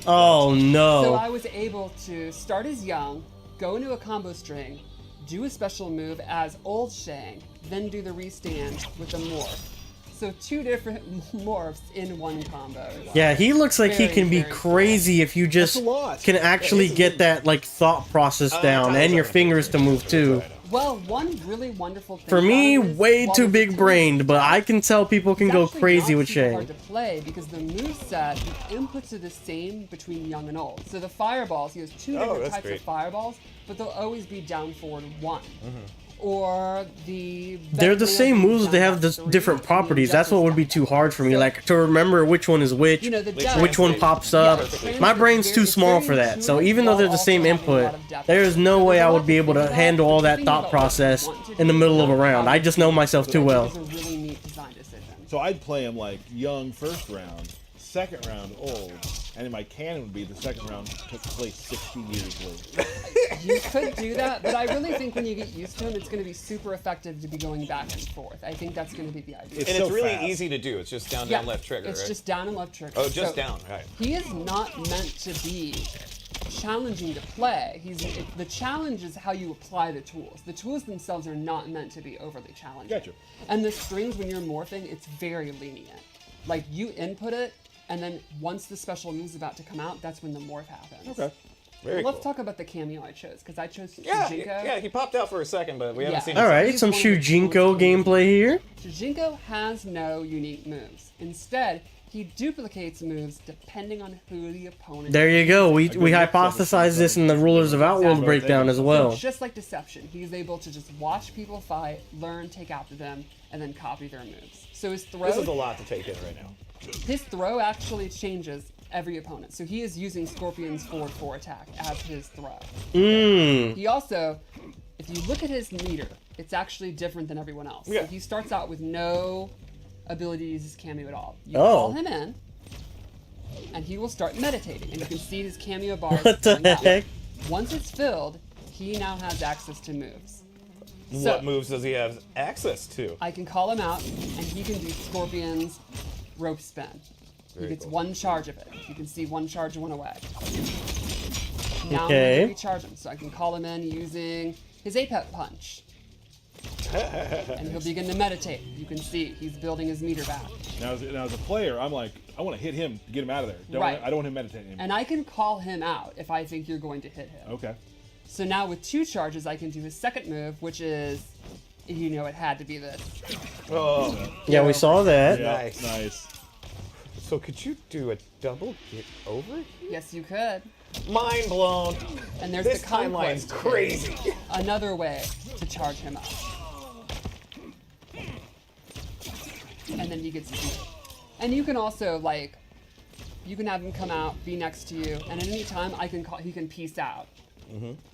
Oh So no. I was able to start as young, go into a combo string, do a special move as old Shang, then do the restand with a morph. So 2 different morphs in one combo. Yeah, he looks like he Very, can be very crazy if you just That's a lot. can actually get that like thought process down and your fingers to move too. Well, one really wonderful thing For me, about it is, way while too it's big brained, but I tough, can tell people can it's go actually crazy not with super Shang. hard to play because the moveset, the inputs are the same between young and old. So the fireballs, he has 2 different that's types great. of fireballs, but they'll always be down forward 1. Or the They're the same moves, down they have by the 3, different and the properties. That's what would be injectors too hard for me, So- like to remember which one is which, You know, the which one depth- pops up. Yeah, My brain's it's too very small for that. So intuitive even though they're the while same also having a lot input, of depth. there is no So way there's I a would lot be to able think to about, handle but all the that thing thought about what you process want to in the do middle of a is round. not I just know myself too well. It's a really neat design decision. So I'd play him like young first round, second round old, and then my canon would be the second round took place 16 years later. You could do that, but I really think when you get used to him, it's going to be super effective to be going back and forth. I think that's going to be the idea. And so it's really fast. easy to do. It's just down, Yeah, down, left trigger, It's right? just down and left trigger. Oh, just So down, right. He is not meant to be challenging to play. The challenge is how you apply the tools. The tools themselves are not meant to be overly challenging. Gotcha. And the strings, when you're morphing, it's very lenient. Like, you input it, and then once the special move is about to come out, that's when the morph happens. Okay. Very Let's cool. talk about the cameo I chose, because I chose Yeah, Shujinko. yeah, he popped out for a second, but we haven't Yeah. seen him. All right, He's some one of the Shujinko coolest gameplay here. Shujinko has no unique moves. Instead, he duplicates moves depending on who the opponent There you go. We good mix of hypothesized this in the Rulers of Outworld Exactly. breakdown as well. So just like Deception, he's able to just watch people fight, learn, take after them, and then copy their moves. So his This is a throw, lot to take in right now. his throw actually changes every opponent. So he is using Scorpion's forward 4 attack as his throw. Mmm. He also, if you look at his meter, it's actually different than everyone else. Yeah. So he starts out with no ability to use his cameo at all. You Oh. call him in, and he will start meditating, and you can see his cameo bars. What the filling up. heck? Once it's filled, he now has access to moves. So What moves does he have access to? I can call him out, and he can do Scorpion's rope spin. He gets cool. 1 charge of it. You can see 1 charge went away. Now Okay. I'm going to recharge him, so I can call him in using his Apex punch. And he'll begin to meditate. You can see he's building his meter back. Now as a player, I'm like, I want to hit him to get him out of there. Right. I don't want him meditating anymore. And I can call him out if I think you're going to hit him. Okay. So now with 2 charges, I can do his second move, which is, you know, it had to be this. Oh, Yeah, we saw that. Yeah, Nice. nice. so could you do a double get over here? Yes, you could. Mind blown. And there's This the timeline's conquest. crazy. Another way to charge him up. And then he gets beat. And you can also, like, you can have him come out, be next to you, and at any time I can call, he can peace out.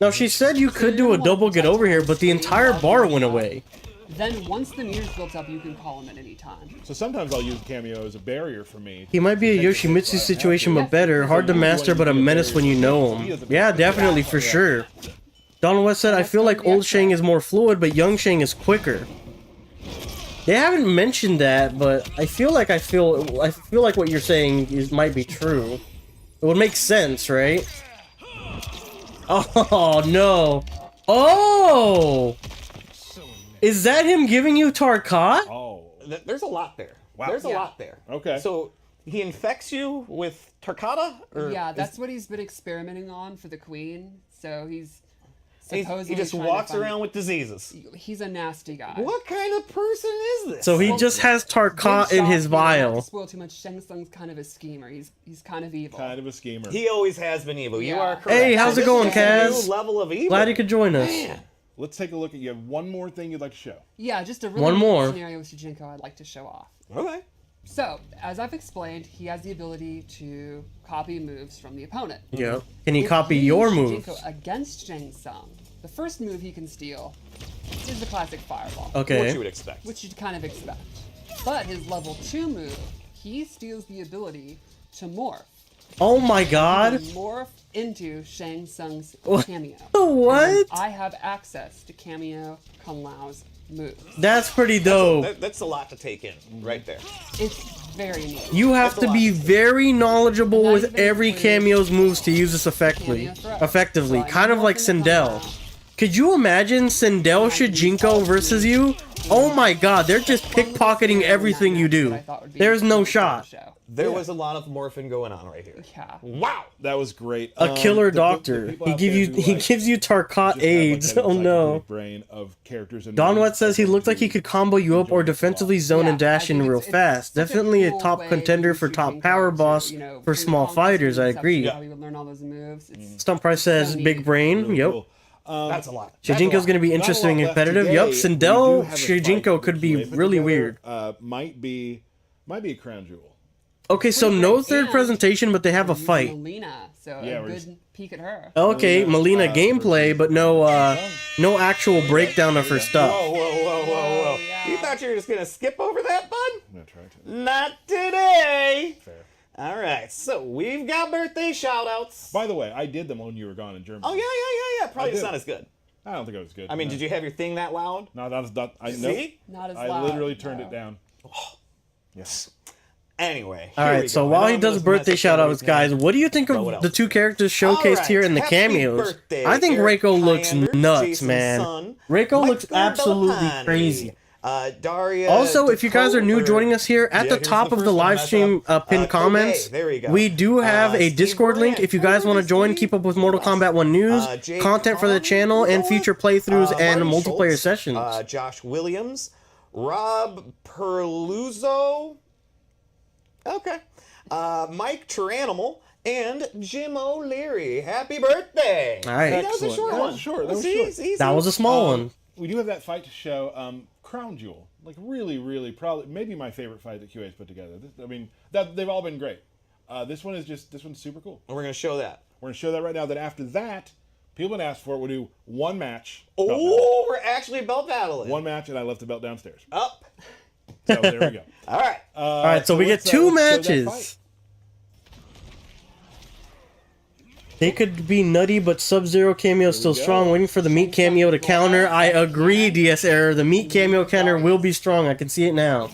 Now she said you could do a double get over here, but the entire bar went away. Then once the meter's built up, you can call him at any time. So sometimes I'll use cameo as a barrier for me. He might be a Yoshimitsu situation, but better. Hard to master, but a menace when you know him. Yeah, definitely, for sure. Donald West said, I feel like old Shang is more fluid, but young Shang is quicker. They haven't mentioned that, but I feel like what you're saying might be true. It would make sense, right? Oh no! Oh! Is that him giving you Tarkat? Oh. There's a lot there. Wow. There's a Yeah. lot there. Okay. So he infects you with Tarkata? Or Yeah, is- that's what he's been experimenting on for the queen. So he's he supposedly just trying to walks find- around with diseases. He's a nasty guy. What kind of person is this? So he just has Tarkat in his Not vial. to spoil too much. Shang Tsung's kind of a schemer. He's kind of evil. Kind of a schemer. He always has been evil. You Yeah. are correct. Hey, how's So it this going, is a Kaz? new level of evil. Glad you could join us. Man. Let's take a look at you. Have one more thing you'd like to show. Yeah, just a really One neat more. scenario with Shujinko I'd like to show off. Okay. So, as I've explained, he has the ability to copy moves from the opponent. Yeah. Can he If copy you your use moves? Shujinko against Shang Tsung, the first move he can steal is the classic fireball, What you Okay. would expect. which you'd kind of expect. But his level 2 move, he steals the ability to morph. Oh my god. Morph into Shang Tsung's What? cameo. What? I have access to cameo Kung Lao's moves. That's pretty dope. That's a lot to take in right there. It's very neat. You have That's a to be lot. very knowledgeable Not with even every include cameo's moves to use this effectively. cameo throw. Effectively. So I Kind of morph like into Kung Sindel. Lao. Could you imagine Sindel Shijinko versus you? Oh my god, they're just pickpocketing everything you do. There's no shot. There was a lot of morphing going on right here. Yeah. Wow. That was great. A killer the doctor. people He out give there you who, he like, gives you Tarkat just have, like, AIDS. that Oh no. encyclopedic brain of characters and Donwet moves says he that looked like he do could combo you up or enjoy the defensively plot. zone Yeah, and dash I in think real it's fast. such a Definitely a cool top way contender to for use top Shijinko power to, boss you know, for bring small confidence fighters. I and agree. How you would learn all those moves. It's Stump Price says So big neat. brain. Really Yep. cool. That's a lot. Shijinko's gonna be Not a interesting lot and left competitive. today. Yup, We do Sindel have a Shijinko fight could that be QA put really together. weird. Might be a crown jewel. Okay, so Pretty no great. third And presentation, but they have a using fight. Mileena, so Yeah, a we're good just- peek at her. Okay, Mileena gameplay, versus but no actual breakdown of her Whoa, stuff. whoa, whoa, whoa, whoa. yeah. You thought you were just going to skip over that, bud? I'm gonna try to. Not today. Fair. All right, so we've got birthday shout-outs. By the way, I did them when you were gone in Germany. Oh, yeah. Probably it's did. not as good. I don't think it was good. I mean, no. did you have your thing that loud? No, that's not. I know. See? Not as I loud. literally turned no. it down. Yes. Anyway. All here we right, so go. I while know he I'm does gonna birthday mess up shout outs, somebody's name. guys, what do you think But what of the else? two characters showcased All here in the right, happy cameos? birthday, I think Eric Reiko looks Highlander, nuts, Jason's man. son, Reiko Mike looks absolutely Bellapani, crazy. Daria Also, if you guys are new Dakota- joining us here, at Yeah, the here's top of first the one to live mess stream up. pinned comments, there we go. we do have a Steve Discord link. Grant. If you guys Hi, want to join, Steve. keep up with Mortal Kombat 1 news, Jake content for the Conn, channel, and Nicola, future playthroughs and Marty multiplayer Schultz, sessions. Josh Williams, Rob Perluzzo, okay, Mike Tyrannimal, and Jim O'Leary. Happy birthday! All right. That was a short That one. was short. That was See, short. it's easy. That was a small one. We do have that fight to show. Crown Jewel, like really, probably maybe my favorite fight that QA's put together. I mean, they've all been great. This one's super cool. And we're gonna show that. We're gonna show that right now. Then after that, people have asked for it. We'll do one match. belt Oh, we're actually belt battling. battle. One match, and I left the belt downstairs. Up. So there we go. All right. All right, so we get let's, two let's show that matches. fight. They could be nutty, but Sub-Zero cameo is still strong. Waiting for the meat cameo to counter. I agree, DS Error. The meat cameo counter will be strong. I can see it now.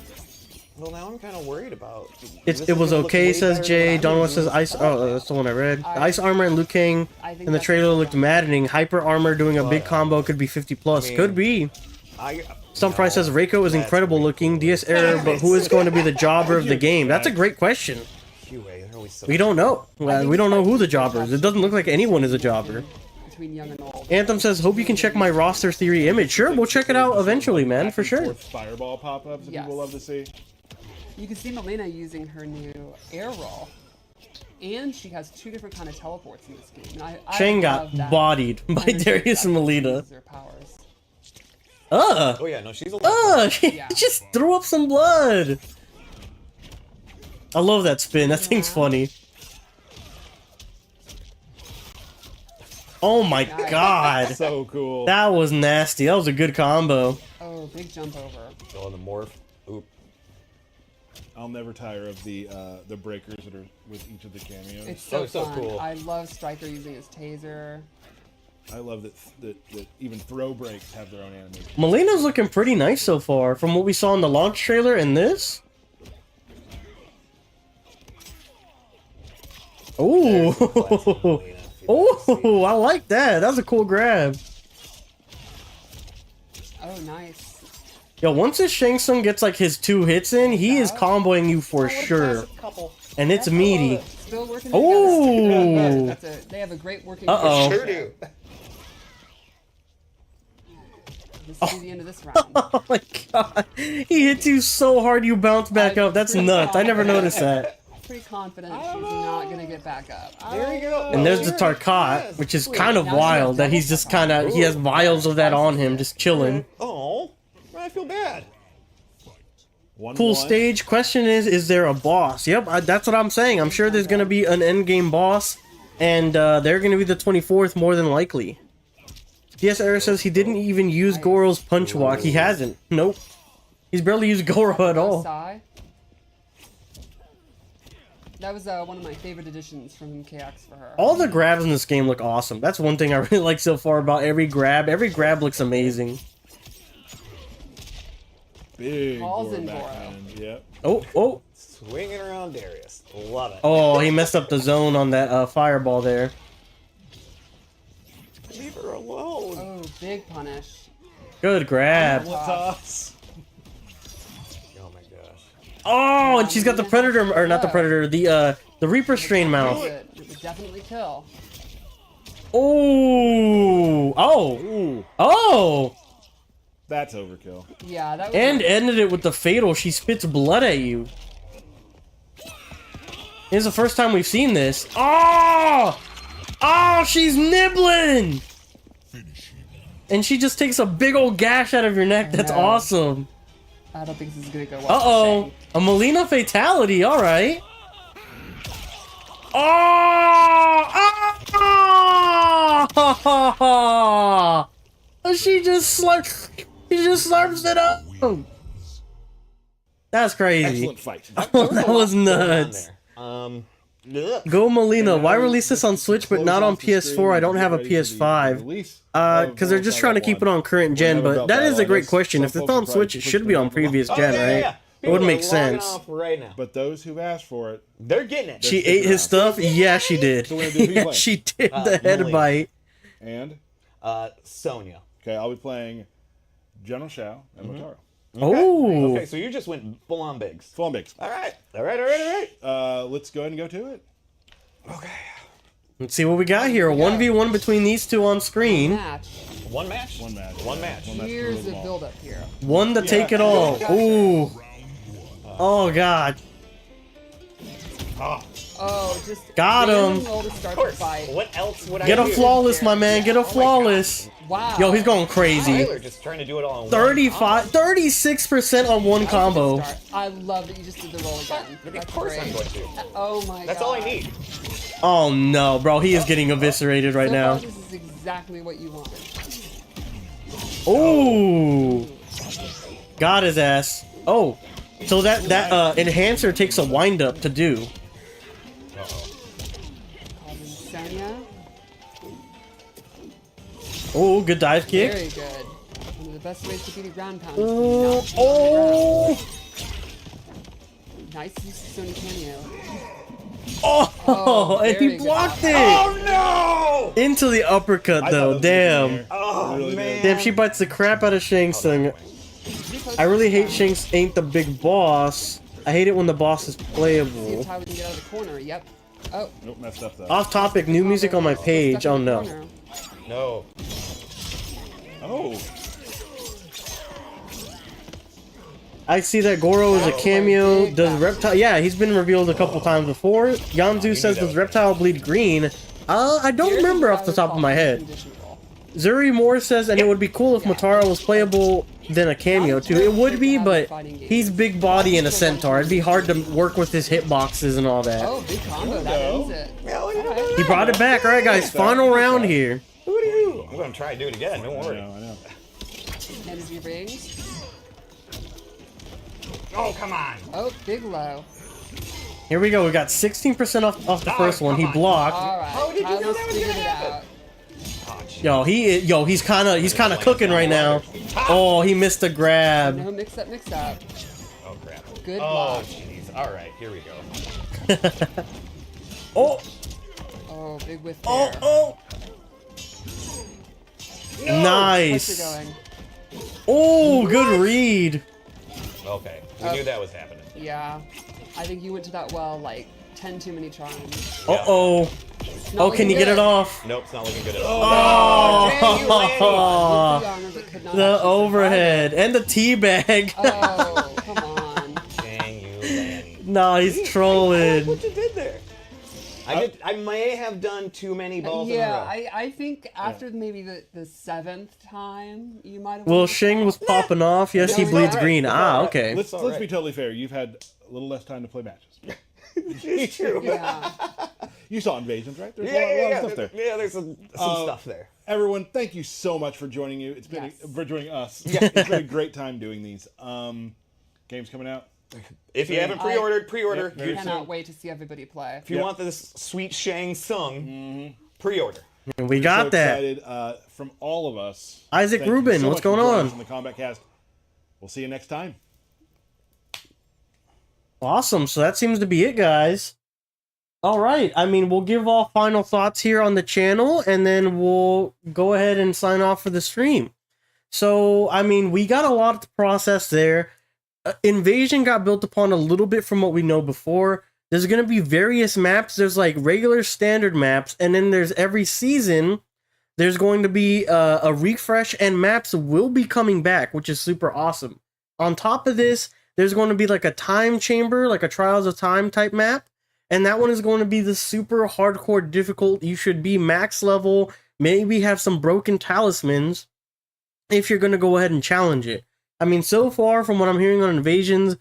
Well, now I'm kind of worried about. It was okay, says Jay. Donwa says ice. Oh, that's the one I read. Ice armor and Liu Kang in the trailer looked maddening. Hyper armor doing a big combo could be 50 plus. Could be. Some Price says Reiko is incredible looking. DS Error, but who is going to be the jobber of the game? That's a great question. We don't know. We don't know who the jobber is. It doesn't look like anyone is a jobber. Between young and old. Anthem says, hope you can check my roster theory image. Sure, we'll check it out eventually, man, for sure. Fireball pop-ups that people love to see. You can see Mileena using her new air roll. And she has two different kind of teleports in this game. And I Shang love got that bodied by energy Darius and that Mileena. uses their powers. Oh yeah, no, she's a. She just threw up some blood. I love that spin. That thing's funny. Oh my god. So cool. That was nasty. That was a good combo. Oh, big jump over. Oh, the morph. Oop. I'll never tire of the breakers that are with each of the cameos. It's so fun. I love Stryker using his taser. I love that even throw breaks have their own animation. Mileena's looking pretty nice so far from what we saw in the launch trailer and this. Oh, oh, I like that. That was a cool grab. Oh, nice. Yo, once this Shang Tsung gets like his 2 hits in, he is comboing you for sure. And it's meaty. Still working Oh. together. They have a great working Uh-oh. Sure do. This is the end of this round. Oh my god. He hits you so hard you bounce back up. That's nuts. I never noticed that. Pretty confident she's not gonna get back up. There you go. And there's the Tarkat, which is kind of wild that he's just kind of, he has vials of that on him, just chilling. Oh, I feel bad. Cool stage. Question is there a boss? Yep, that's what I'm saying. I'm sure there's going to be an endgame boss, and they're going to be the 24th more than likely. DS Era says he didn't even use Goro's punch walk. He hasn't. Nope. He's barely used Goro at all. That was one of my favorite additions from KX for her. All the grabs in this game look awesome. That's one thing I really like so far about every grab. Every grab looks amazing. Big Balls Goro in backhand. Yep. Oh. Swinging around Darius. Love it. Oh, he messed up the zone on that fireball there. Leave her alone. Oh, big punish. Good grab. Toss. Oh my gosh. Oh, and she's got the predator, or not the predator, the Reaper strain mouth. It would definitely kill. Oh. That's overkill. Yeah, that was. And ended it with the fatal. She spits blood at you. This is the first time we've seen this. Oh, she's nibbling. And she just takes a big old gash out of your neck. That's awesome. I don't think this is gonna go well. Uh-oh. A Mileena fatality. All right. Oh! She just slurps it up. That's crazy. Excellent fight. That was nuts. Go Mileena. Why release this on Switch but not on PS4? I don't have a PS5. Because they're just trying to keep it on current gen, but that is a great question. If it's on Switch, it should be on previous gen, right? It would make sense. Right now. But those who've asked for it, they're getting it. She ate his stuff? Yeah, she did. So what do you do? Who you Yeah, play? she did the head Mileena. bite. And Sonya. okay, I'll be playing General Shao and Motaro. Oh. Okay, so you just went full on bigs. Full on bigs. All right. Let's go ahead and go to it. Okay. Let's see what we got here. A 1v1 between these two on screen. Match. One match? One match. One match. Years of build up here. One to take it all. Ooh. Oh, God. Oh, just Got random him. roll to start Of course. the fight. What else would Get I a do? flawless, my man. Get a flawless. Wow. Yo, he's going crazy. Tyler just trying to do it all in 36% on one combo. I love that you just did the roll again. Of That's course great. I'm going to. Oh my god. That's all I need. Oh, no, bro. He is getting eviscerated right So now. far, this is exactly what you wanted. Ooh. Got his ass. Oh. So that enhancer takes a wind up to do. Called in Sonya. Oh, good dive kick. Very good. One of the best ways to beat a ground pound. Oh, oh. Nice use of Sonya cameo. Oh, and he very good. blocked it. Oh no! Into the uppercut, I thought though. it was in Damn. there. Oh Really man. Damn, she bites the crap out of Shang Tsung. I really hate Shang ain't the big boss. I hate it when the boss is See playable. if Ty we can get out of the corner. Yep. Oh. Nope, messed up though. Off topic, new music on my Stuck page. in Oh the no. corner. No. Oh. I see that Goro is a cameo. big Does back. Reptile... Yeah, he's been revealed a couple times before. Yanzu says, does Reptile bleed green? I don't Here's remember what off I the would top of call my a head. condition roll. Zuri Moore says, and it would be cool if Motaro was playable than a cameo too. It would be, but he's big body and a centaur. It'd be hard to work with his hitboxes and all that. Oh, big combo. That ends it. Yeah, look at Alright. that. He brought it back. All right, guys, final round here. Woo-doo. I'm gonna try to do it again. Don't worry. I know. Energy rings. Oh come on. Oh, big low. Here we go. We got 16% off the first one. He blocked. All right. How did you know Tyler's that was figured gonna it happen? out. He's kind of cooking right now. Oh, he missed a grab. No, mix up, mix up. Oh crap. Good Oh block. jeez. All right, here we go. Oh, Oh, big whiff oh, there. oh. What's it Nice. going? Oh, good read. Okay, we knew that was happening. Yeah. I think you went to that well like 10 too many times. Uh-oh. It's Oh, not can looking you get good. it off? Nope, it's not looking good at all. With the armor, but could not The actually overhead and the tea bag. survive it. Oh, come on. Dang you, Lanny. Nah, he's I like trolling. what you did there. I may have done too many balls in a Yeah, row. I think after maybe the 7th time, you might have. Well, won. Shing was popping off. Yes, he No, bleeds alright. green. It's Ah, alright. okay. Let's all right. be totally fair. You've had a little less time to play matches. It's true. Yeah. You saw Invasions, right? There's Yeah, a lot yeah, of yeah. stuff there. Yeah, there's some stuff there. Everyone, thank you so much for joining you. It's been Yes. for joining us. It's been a great time doing these. Games coming out. If you haven't pre-ordered, pre-order. Very I cannot wait to see everybody play. If you want this sweet Shang Tsung, pre-order. And we got so that. Excited, from all of us. Isaac Thank you Rubin, so what's much for going joining on? us in the Kombat Cast. We'll see you next time. Awesome. So that seems to be it, guys. All right. I mean, we'll give all final thoughts here on the channel, and then we'll go ahead and sign off for the stream. So, I mean, we got a lot to process there. Invasion got built upon a little bit from what we know before. There's going to be various maps. There's like regular standard maps, and then there's every season, there's going to be a refresh, and maps will be coming back, which is super awesome. On top of this, there's going to be like a time chamber, like a Trials of Time type map. And that one is going to be the super hardcore difficult. You should be max level, maybe have some broken talismans if you're going to go ahead and challenge it. I mean, so far from what I'm hearing on Invasions,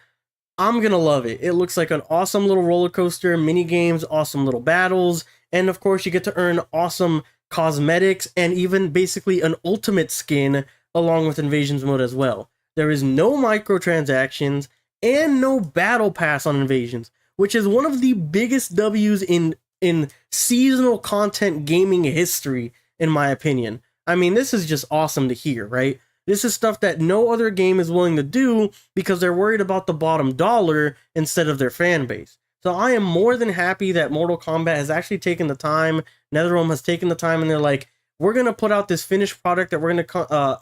I'm going to love it. It looks like an awesome little roller coaster, mini games, awesome little battles. And of course, you get to earn awesome cosmetics and even basically an ultimate skin along with Invasions mode as well. There is no microtransactions and no battle pass on Invasions, which is one of the biggest W's in seasonal content gaming history, in my opinion. I mean, this is just awesome to hear, right? This is stuff that no other game is willing to do because they're worried about the bottom dollar instead of their fan base. So I am more than happy that Mortal Kombat has actually taken the time, NetherRealm has taken the time, and they're like, we're going to put out this finished product that we're going to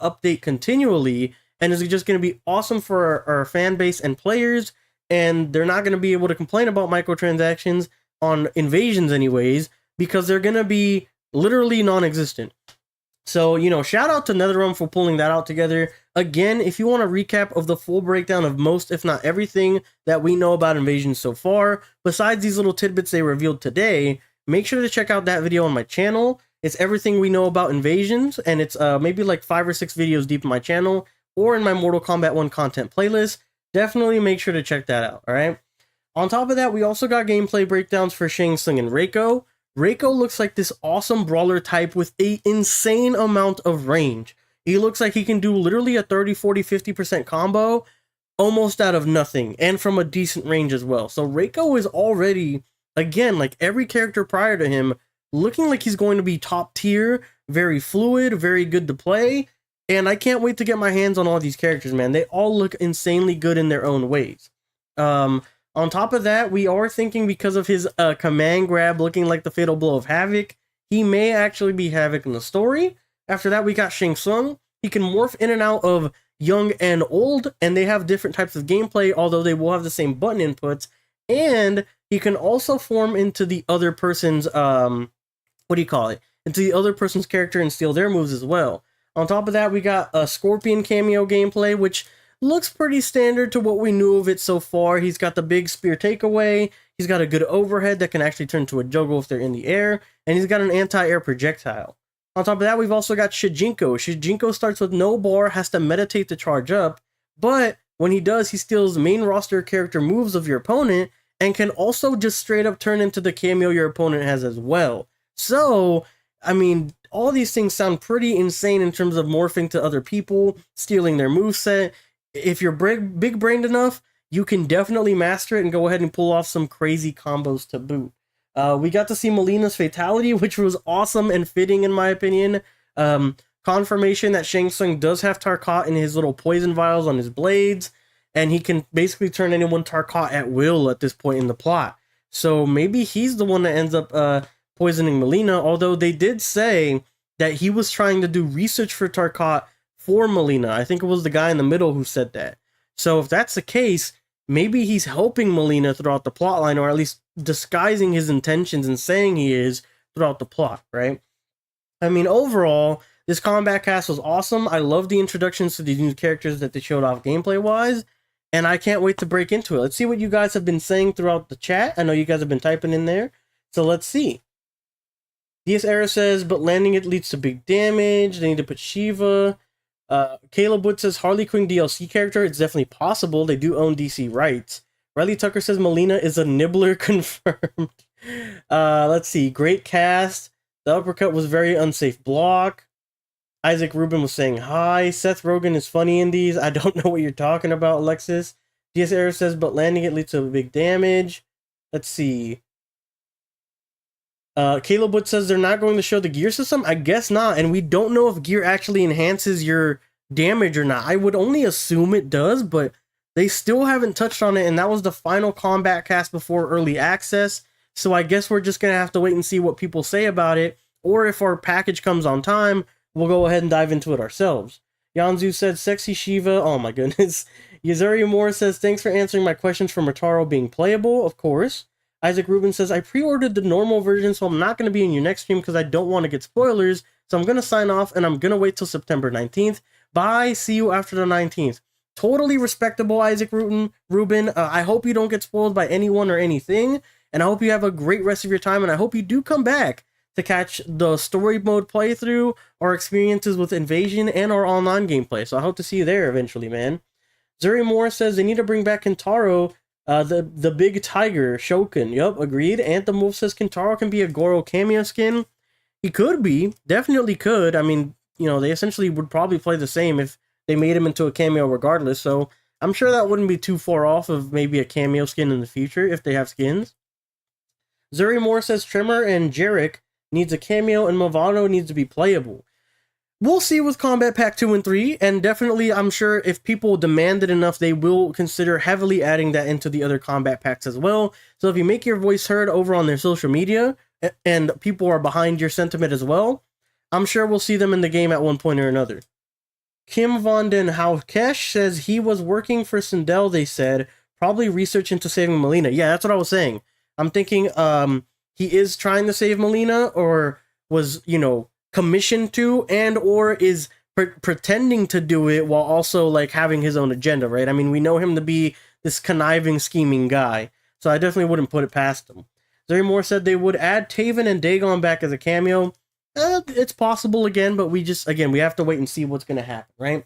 update continually, and it's just going to be awesome for our fan base and players, and they're not going to be able to complain about microtransactions on Invasions anyways, because they're going to be literally non-existent. So, you know, shout out to NetherRealm for pulling that out together. Again, if you want a recap of the full breakdown of most, if not everything, that we know about Invasions so far, besides these little tidbits they revealed today, make sure to check out that video on my channel. It's everything we know about Invasions, and it's maybe like 5 or 6 videos deep in my channel, or in my Mortal Kombat 1 content playlist. Definitely make sure to check that out, alright? On top of that, we also got gameplay breakdowns for Shang Tsung and Reiko. Reiko looks like this awesome brawler type with an insane amount of range. He looks like he can do literally a 30, 40, 50% combo almost out of nothing, and from a decent range as well. So Reiko is already, again, like every character prior to him, looking like he's going to be top tier, very fluid, very good to play, and I can't wait to get my hands on all these characters, man. They all look insanely good in their own ways. On top of that, we are thinking because of his command grab looking like the fatal blow of Havik, he may actually be Havik in the story. After that, we got Shang Tsung. He can morph in and out of young and old, and they have different types of gameplay, although they will have the same button inputs. And he can also form into the other person's, into the other person's character and steal their moves as well. On top of that, we got a Scorpion cameo gameplay, which looks pretty standard to what we knew of it so far. He's got the big spear takeaway, he's got a good overhead that can actually turn to a juggle if they're in the air, and he's got an anti-air projectile. On top of that, we've also got Shijinko. Shijinko starts with no bar, has to meditate to charge up, but when he does, he steals main roster character moves of your opponent, and can also just straight up turn into the cameo your opponent has as well. So, I mean, all these things sound pretty insane in terms of morphing to other people, stealing their moveset. If you're big-brained enough, you can definitely master it and go ahead and pull off some crazy combos to boot. We got to see Mileena's fatality, which was awesome and fitting in my opinion. Confirmation that Shang Tsung does have Tarkat in his little poison vials on his blades, and he can basically turn anyone Tarkat at will at this point in the plot. So maybe he's the one that ends up poisoning Mileena, although they did say that he was trying to do research for Tarkat for Mileena. I think it was the guy in the middle who said that. So if that's the case, maybe he's helping Mileena throughout the plotline, or at least disguising his intentions and saying he is throughout the plot, right? I mean, overall, this Kombat Cast was awesome. I love the introductions to these new characters that they showed off gameplay-wise, and I can't wait to break into it. Let's see what you guys have been saying throughout the chat. I know you guys have been typing in there, so let's see. DS Era says, but landing it leads to big damage. They need to put Shiva. Caleb Wood says Harley Quinn DLC character. It's definitely possible. They do own DC rights. Riley Tucker says Mileena is a nibbler confirmed. Let's see. Great cast. The uppercut was very unsafe block. Isaac Rubin was saying hi. Seth Rogen is funny in these. I don't know what you're talking about, Alexis. DS Air says, but landing it leads to big damage. Let's see. Caleb Wood says they're not going to show the gear system. I guess not, and we don't know if gear actually enhances your damage or not. I would only assume it does, but they still haven't touched on it, and that was the final Kombat Kast before early access. So I guess we're just gonna have to wait and see what people say about it, or if our package comes on time, we'll go ahead and dive into it ourselves. Yanzu said, "Sexy Shiva." Oh my goodness. Yuzuri Moore says, "Thanks for answering my questions for Motaro being playable." Of course. Isaac Rubin says, "I pre-ordered the normal version, so I'm not going to be in your next stream because I don't want to get spoilers. So I'm going to sign off, and I'm going to wait till September 19th. Bye. See you after the 19th. Totally respectable, Isaac Rubin. I hope you don't get spoiled by anyone or anything. And I hope you have a great rest of your time. And I hope you do come back to catch the story mode playthrough, our experiences with Invasion, and our online gameplay. So I hope to see you there eventually, man." Zuri Moore says they need to bring back Kintaro, the big tiger, Shokin. Yup, agreed. Anthem Wolf says Kintaro can be a Goro cameo skin. He could be. Definitely could. I mean, you know, they essentially would probably play the same if they made him into a cameo regardless. So I'm sure that wouldn't be too far off of maybe a cameo skin in the future if they have skins. Zuri Moore says Tremor and Jarek needs a cameo and Movado needs to be playable. We'll see with Kombat Pack 2 and 3, and definitely I'm sure if people demand it enough, they will consider heavily adding that into the other Kombat Packs as well. So if you make your voice heard over on their social media, and people are behind your sentiment as well, I'm sure we'll see them in the game at one point or another. Kim Von Den Haukesh says he was working for Sindel, they said, probably research into saving Mileena. Yeah, that's what I was saying. I'm thinking he is trying to save Mileena, or was, you know, commissioned to, and or is pretending to do it while also like having his own agenda, right? I mean, we know him to be this conniving, scheming guy, so I definitely wouldn't put it past him. Zuri Moore said they would add Taven and Dagon back as a cameo. It's possible again, but we have to wait and see what's going to happen, right?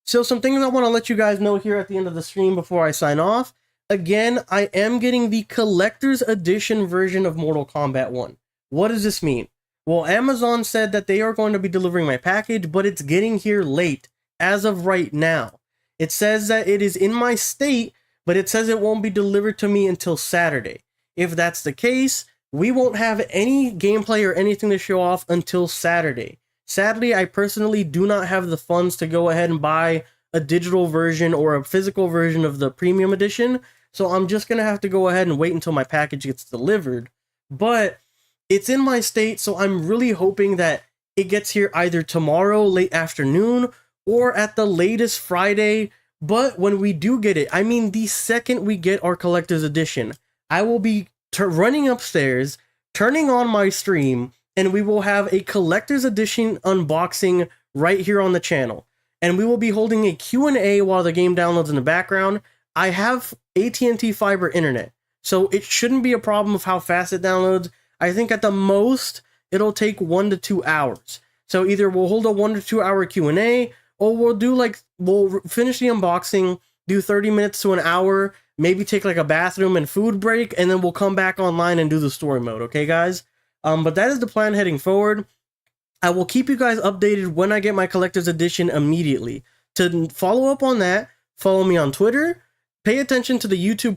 So some things I want to let you guys know here at the end of the stream before I sign off. Again, I am getting the collector's edition version of Mortal Kombat 1. What does this mean? Well, Amazon said that they are going to be delivering my package, but it's getting here late, as of right now. It says that it is in my state, but it says it won't be delivered to me until Saturday. If that's the case, we won't have any gameplay or anything to show off until Saturday. Sadly, I personally do not have the funds to go ahead and buy a digital version or a physical version of the premium edition, so I'm just going to have to go ahead and wait until my package gets delivered. But it's in my state, so I'm really hoping that it gets here either tomorrow, late afternoon, or at the latest Friday. But when we do get it, I mean the second we get our collector's edition, I will be running upstairs, turning on my stream, and we will have a collector's edition unboxing right here on the channel. And we will be holding a Q&A while the game downloads in the background. I have AT&T fiber internet, so it shouldn't be a problem of how fast it downloads. I think at the most, it'll take 1 to 2 hours. So either we'll hold a 1 to 2 hour Q&A, or we'll finish the unboxing, do 30 minutes to an hour, maybe take like a bathroom and food break, and then we'll come back online and do the story mode, okay guys? But that is the plan heading forward. I will keep you guys updated when I get my collector's edition immediately. To follow up on that, follow me on Twitter. Pay attention to the YouTube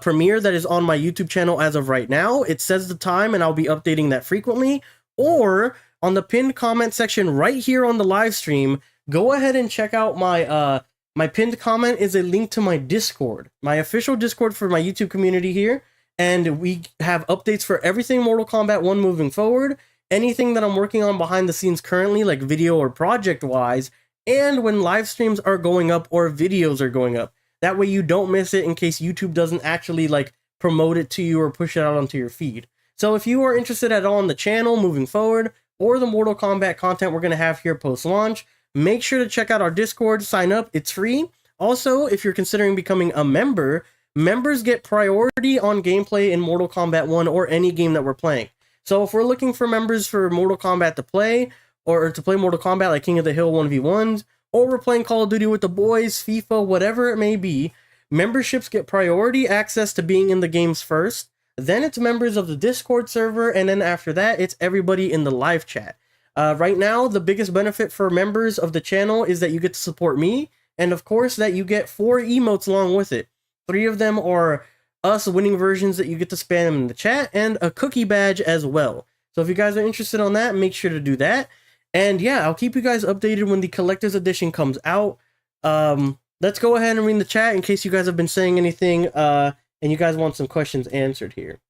premiere that is on my YouTube channel as of right now. It says the time, and I'll be updating that frequently. Or on the pinned comment section right here on the live stream, go ahead and check out my pinned comment is a link to my Discord, my official Discord for my YouTube community here. And we have updates for everything Mortal Kombat 1 moving forward, anything that I'm working on behind the scenes currently, like video or project wise, and when live streams are going up or videos are going up. That way you don't miss it in case YouTube doesn't actually like promote it to you or push it out onto your feed. So if you are interested at all in the channel moving forward, or the Mortal Kombat content we're going to have here post-launch, make sure to check out our Discord, sign up, it's free. Also, if you're considering becoming a member, members get priority on gameplay in Mortal Kombat 1 or any game that we're playing. So if we're looking for members for Mortal Kombat to play, or to play Mortal Kombat like King of the Hill 1v1s, or we're playing Call of Duty with the boys, FIFA, whatever it may be, memberships get priority access to being in the games first, then it's members of the Discord server, and then after that, it's everybody in the live chat. Right now, the biggest benefit for members of the channel is that you get to support me, and of course that you get 4 emotes along with it. 3 of them are us winning versions that you get to spam in the chat, and a cookie badge as well. So if you guys are interested on that, make sure to do that. And yeah, I'll keep you guys updated when the collector's edition comes out. Let's go ahead and read the chat in case you guys have been saying anything and you guys want some questions answered here.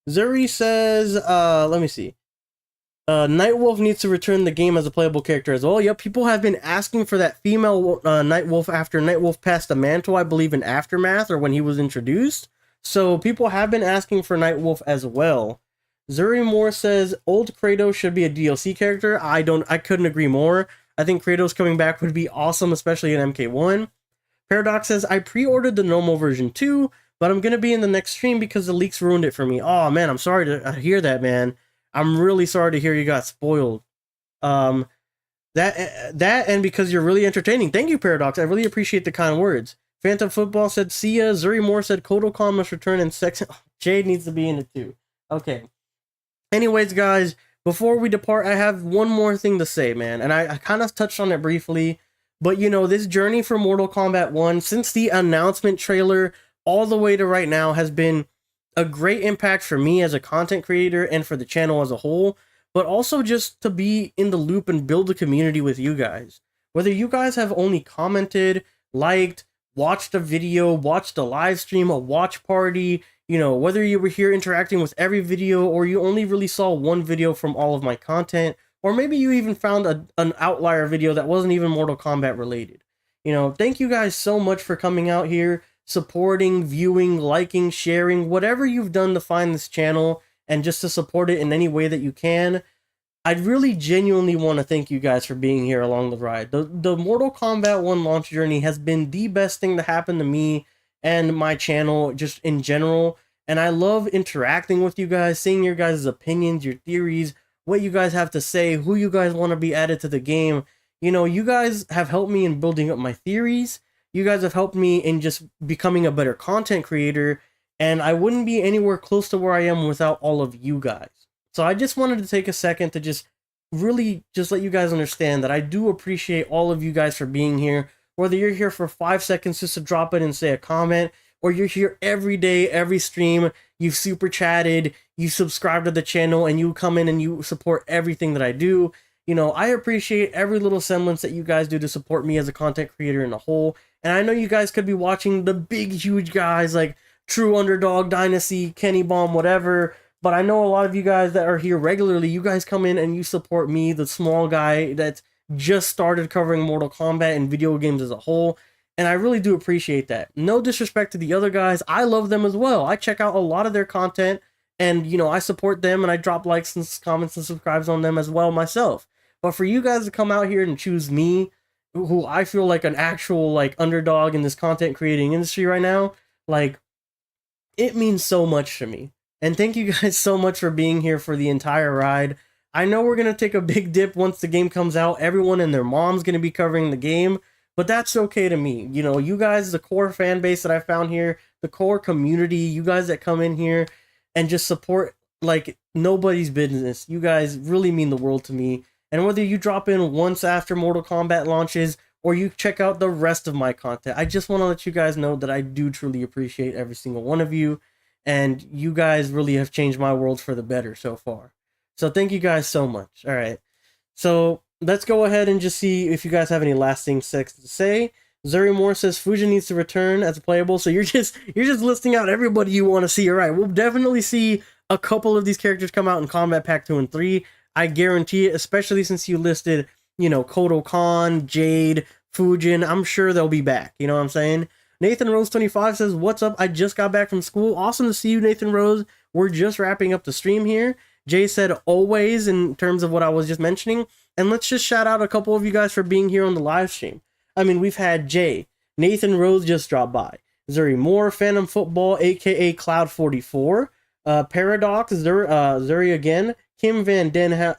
Zuri says, let me see. Nightwolf needs to return the game as a playable character as well. Yep, people have been asking for that female Nightwolf after Nightwolf passed the mantle, I believe, in Aftermath or when he was introduced. So people have been asking for Nightwolf as well. Zuri Moore says old Kratos should be a DLC character. I couldn't agree more. I think Kratos coming back would be awesome, especially in MK1. Paradox says I pre-ordered the normal version too, but I'm gonna be in the next stream because the leaks ruined it for me. Oh man, I'm sorry to hear that, man. I'm really sorry to hear you got spoiled. That and because you're really entertaining. Thank you, Paradox. I really appreciate the kind words. Phantom Football said, see ya. Zuri Moore said, Kodokan must return in sex. Jade needs to be in it too. Okay. Anyways, guys, before we depart, I have one more thing to say, man. And I kind of touched on it briefly. But, you know, this journey for Mortal Kombat 1, since the announcement trailer all the way to right now, has been a great impact for me as a content creator and for the channel as a whole, but also just to be in the loop and build a community with you guys. Whether you guys have only commented, liked, watched a video, watched a live stream, a watch party, you know, whether you were here interacting with every video or you only really saw one video from all of my content, or maybe you even found an outlier video that wasn't even Mortal Kombat related. You know, thank you guys so much for coming out here, supporting, viewing, liking, sharing, whatever you've done to find this channel and just to support it in any way that you can. I'd really genuinely want to thank you guys for being here along the ride. The Mortal Kombat 1 launch journey has been the best thing to happen to me and my channel just in general, and I love interacting with you guys, seeing your guys' opinions, your theories, what you guys have to say, who you guys want to be added to the game. You know, you guys have helped me in building up my theories. You guys have helped me in just becoming a better content creator, and I wouldn't be anywhere close to where I am without all of you guys. So I just wanted to take a second to just really just let you guys understand that I do appreciate all of you guys for being here, whether you're here for 5 seconds just to drop it and say a comment, or you're here every day, every stream, you've super chatted, you subscribe to the channel, and you come in and you support everything that I do. You know, I appreciate every little semblance that you guys do to support me as a content creator in a whole. And I know you guys could be watching the big, huge guys like True Underdog, Dynasty, Kenny Bomb, whatever. But I know a lot of you guys that are here regularly, you guys come in and you support me, the small guy that's just started covering Mortal Kombat and video games as a whole. And I really do appreciate that. No disrespect to the other guys. I love them as well. I check out a lot of their content and, you know, I support them and I drop likes and comments and subscribes on them as well myself. But for you guys to come out here and choose me, who I feel like an actual like underdog in this content creating industry right now, like, it means so much to me. And thank you guys so much for being here for the entire ride. I know we're going to take a big dip once the game comes out. Everyone and their mom's going to be covering the game, but that's okay to me. You know, you guys, the core fan base that I found here, the core community, you guys that come in here and just support like nobody's business. You guys really mean the world to me. And whether you drop in once after Mortal Kombat launches or you check out the rest of my content, I just want to let you guys know that I do truly appreciate every single one of you. And you guys really have changed my world for the better so far. So thank you guys so much. All right. So let's go ahead and just see if you guys have any lasting sex to say. Zuri Moore says Fujin needs to return as a playable. So you're just listing out everybody you want to see. All right. We'll definitely see a couple of these characters come out in Combat Pack 2 and 3. I guarantee it, especially since you listed, you know, Kodokan, Jade, Fujin. I'm sure they'll be back. You know what I'm saying? Nathan Rose 25 says, what's up? I just got back from school. Awesome to see you, Nathan Rose. We're just wrapping up the stream here. Jay said always in terms of what I was just mentioning. And let's just shout out a couple of you guys for being here on the live stream. I mean, we've had Jay, Nathan Rose just dropped by, Zuri Moore, Phantom Football, aka Cloud44, Paradox, Zuri again, Kim Van Den,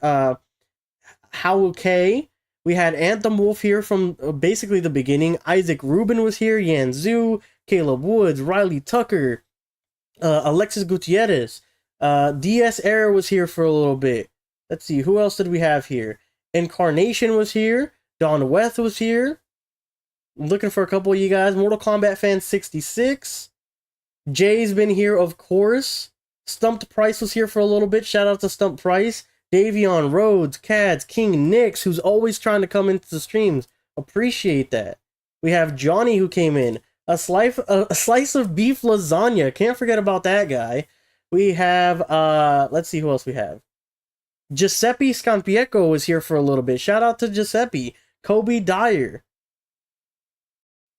Howl K. We had Anthem Wolf here from basically the beginning. Isaac Rubin was here, Yan Zhu, Caleb Woods, Riley Tucker, Alexis Gutierrez, DS Error was here for a little bit. Let's see, who else did we have here? Incarnation was here, Don Weth was here, looking for a couple of you guys. Mortal Kombat fan 66. Jay's been here, of course. Stumped Price was here for a little bit. Shout out to Stumped Price. Davion, Rhodes, Cads, King Nix, who's always trying to come into the streams. Appreciate that. We have Johnny who came in. A slice of beef lasagna. Can't forget about that guy. We have, let's see who else we have. Giuseppe Scampiecco was here for a little bit. Shout out to Giuseppe. Kobe Dyer.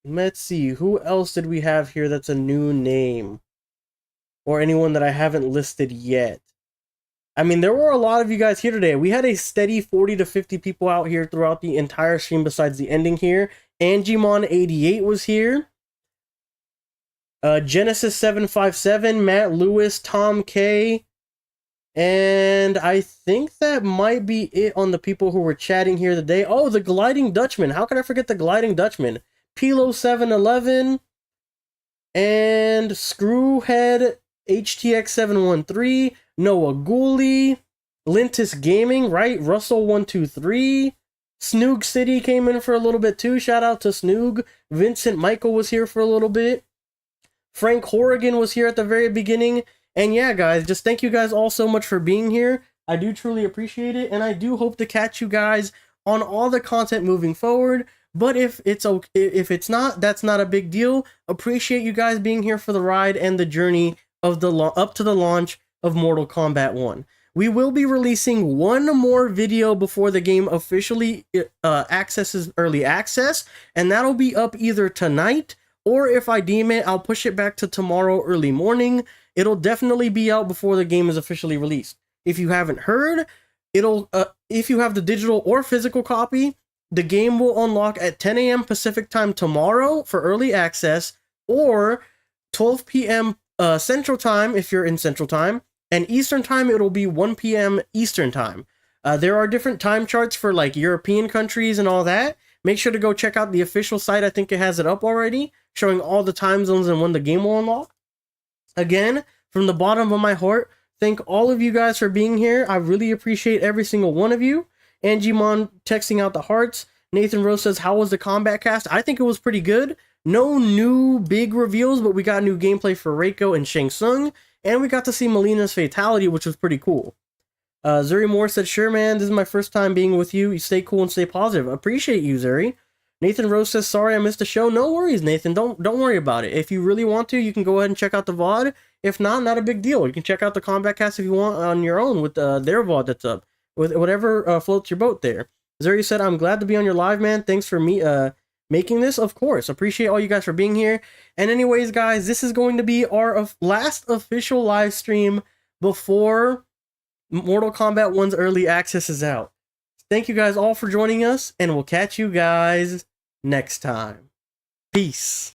Let's see, who else did we have here that's a new name? Or anyone that I haven't listed yet. I mean, there were a lot of you guys here today. We had a steady 40 to 50 people out here throughout the entire stream besides the ending here. Angimon88 was here. Genesis757, Matt Lewis, Tom K. And I think that might be it on the people who were chatting here today. Oh, the Gliding Dutchman. How could I forget the Gliding Dutchman? Pilo711 and Screwhead HTX713, Noah Gooley, Lintus Gaming, right? Russell123, Snoog City came in for a little bit too. Shout out to Snoog. Vincent Michael was here for a little bit. Frank Horrigan was here at the very beginning. And yeah, guys, just thank you guys all so much for being here. I do truly appreciate it, and I do hope to catch you guys on all the content moving forward. But if it's not, that's not a big deal. Appreciate you guys being here for the ride and the journey of the up to the launch of Mortal Kombat 1. We will be releasing one more video before the game officially accesses early access, and that'll be up either tonight, or if I deem it, I'll push it back to tomorrow early morning. It'll definitely be out before the game is officially released. If you haven't heard, if you have the digital or physical copy, the game will unlock at 10 a.m. Pacific time tomorrow for early access, or 12 p.m. Central time if you're in Central time, and Eastern time it'll be 1 p.m. Eastern time. There are different time charts for like European countries and all that. Make sure to go check out the official site. I think it has it up already, showing all the time zones and when the game will unlock. Again, from the bottom of my heart, thank all of you guys for being here. I really appreciate every single one of you. Angimon texting out the hearts. Nathan Rose says, how was the Kombat Kast? I think it was pretty good. No new big reveals, but we got new gameplay for Reiko and Shang Tsung, and we got to see Mileena's fatality, which was pretty cool. Zuri Moore said, sure, man, this is my first time being with you. You stay cool and stay positive. Appreciate you, Zuri. Nathan Rose says, sorry I missed the show. No worries, Nathan. Don't worry about it. If you really want to, you can go ahead and check out the VOD. If not, not a big deal. You can check out the Kombat Kast if you want on your own with their VOD that's up. With whatever floats your boat there. Zuri said, I'm glad to be on your live, man. Thanks for me making this, of course. Appreciate all you guys for being here. And anyways, guys, this is going to be our last official live stream before Mortal Kombat 1's early access is out. Thank you guys all for joining us, and we'll catch you guys next time. Peace.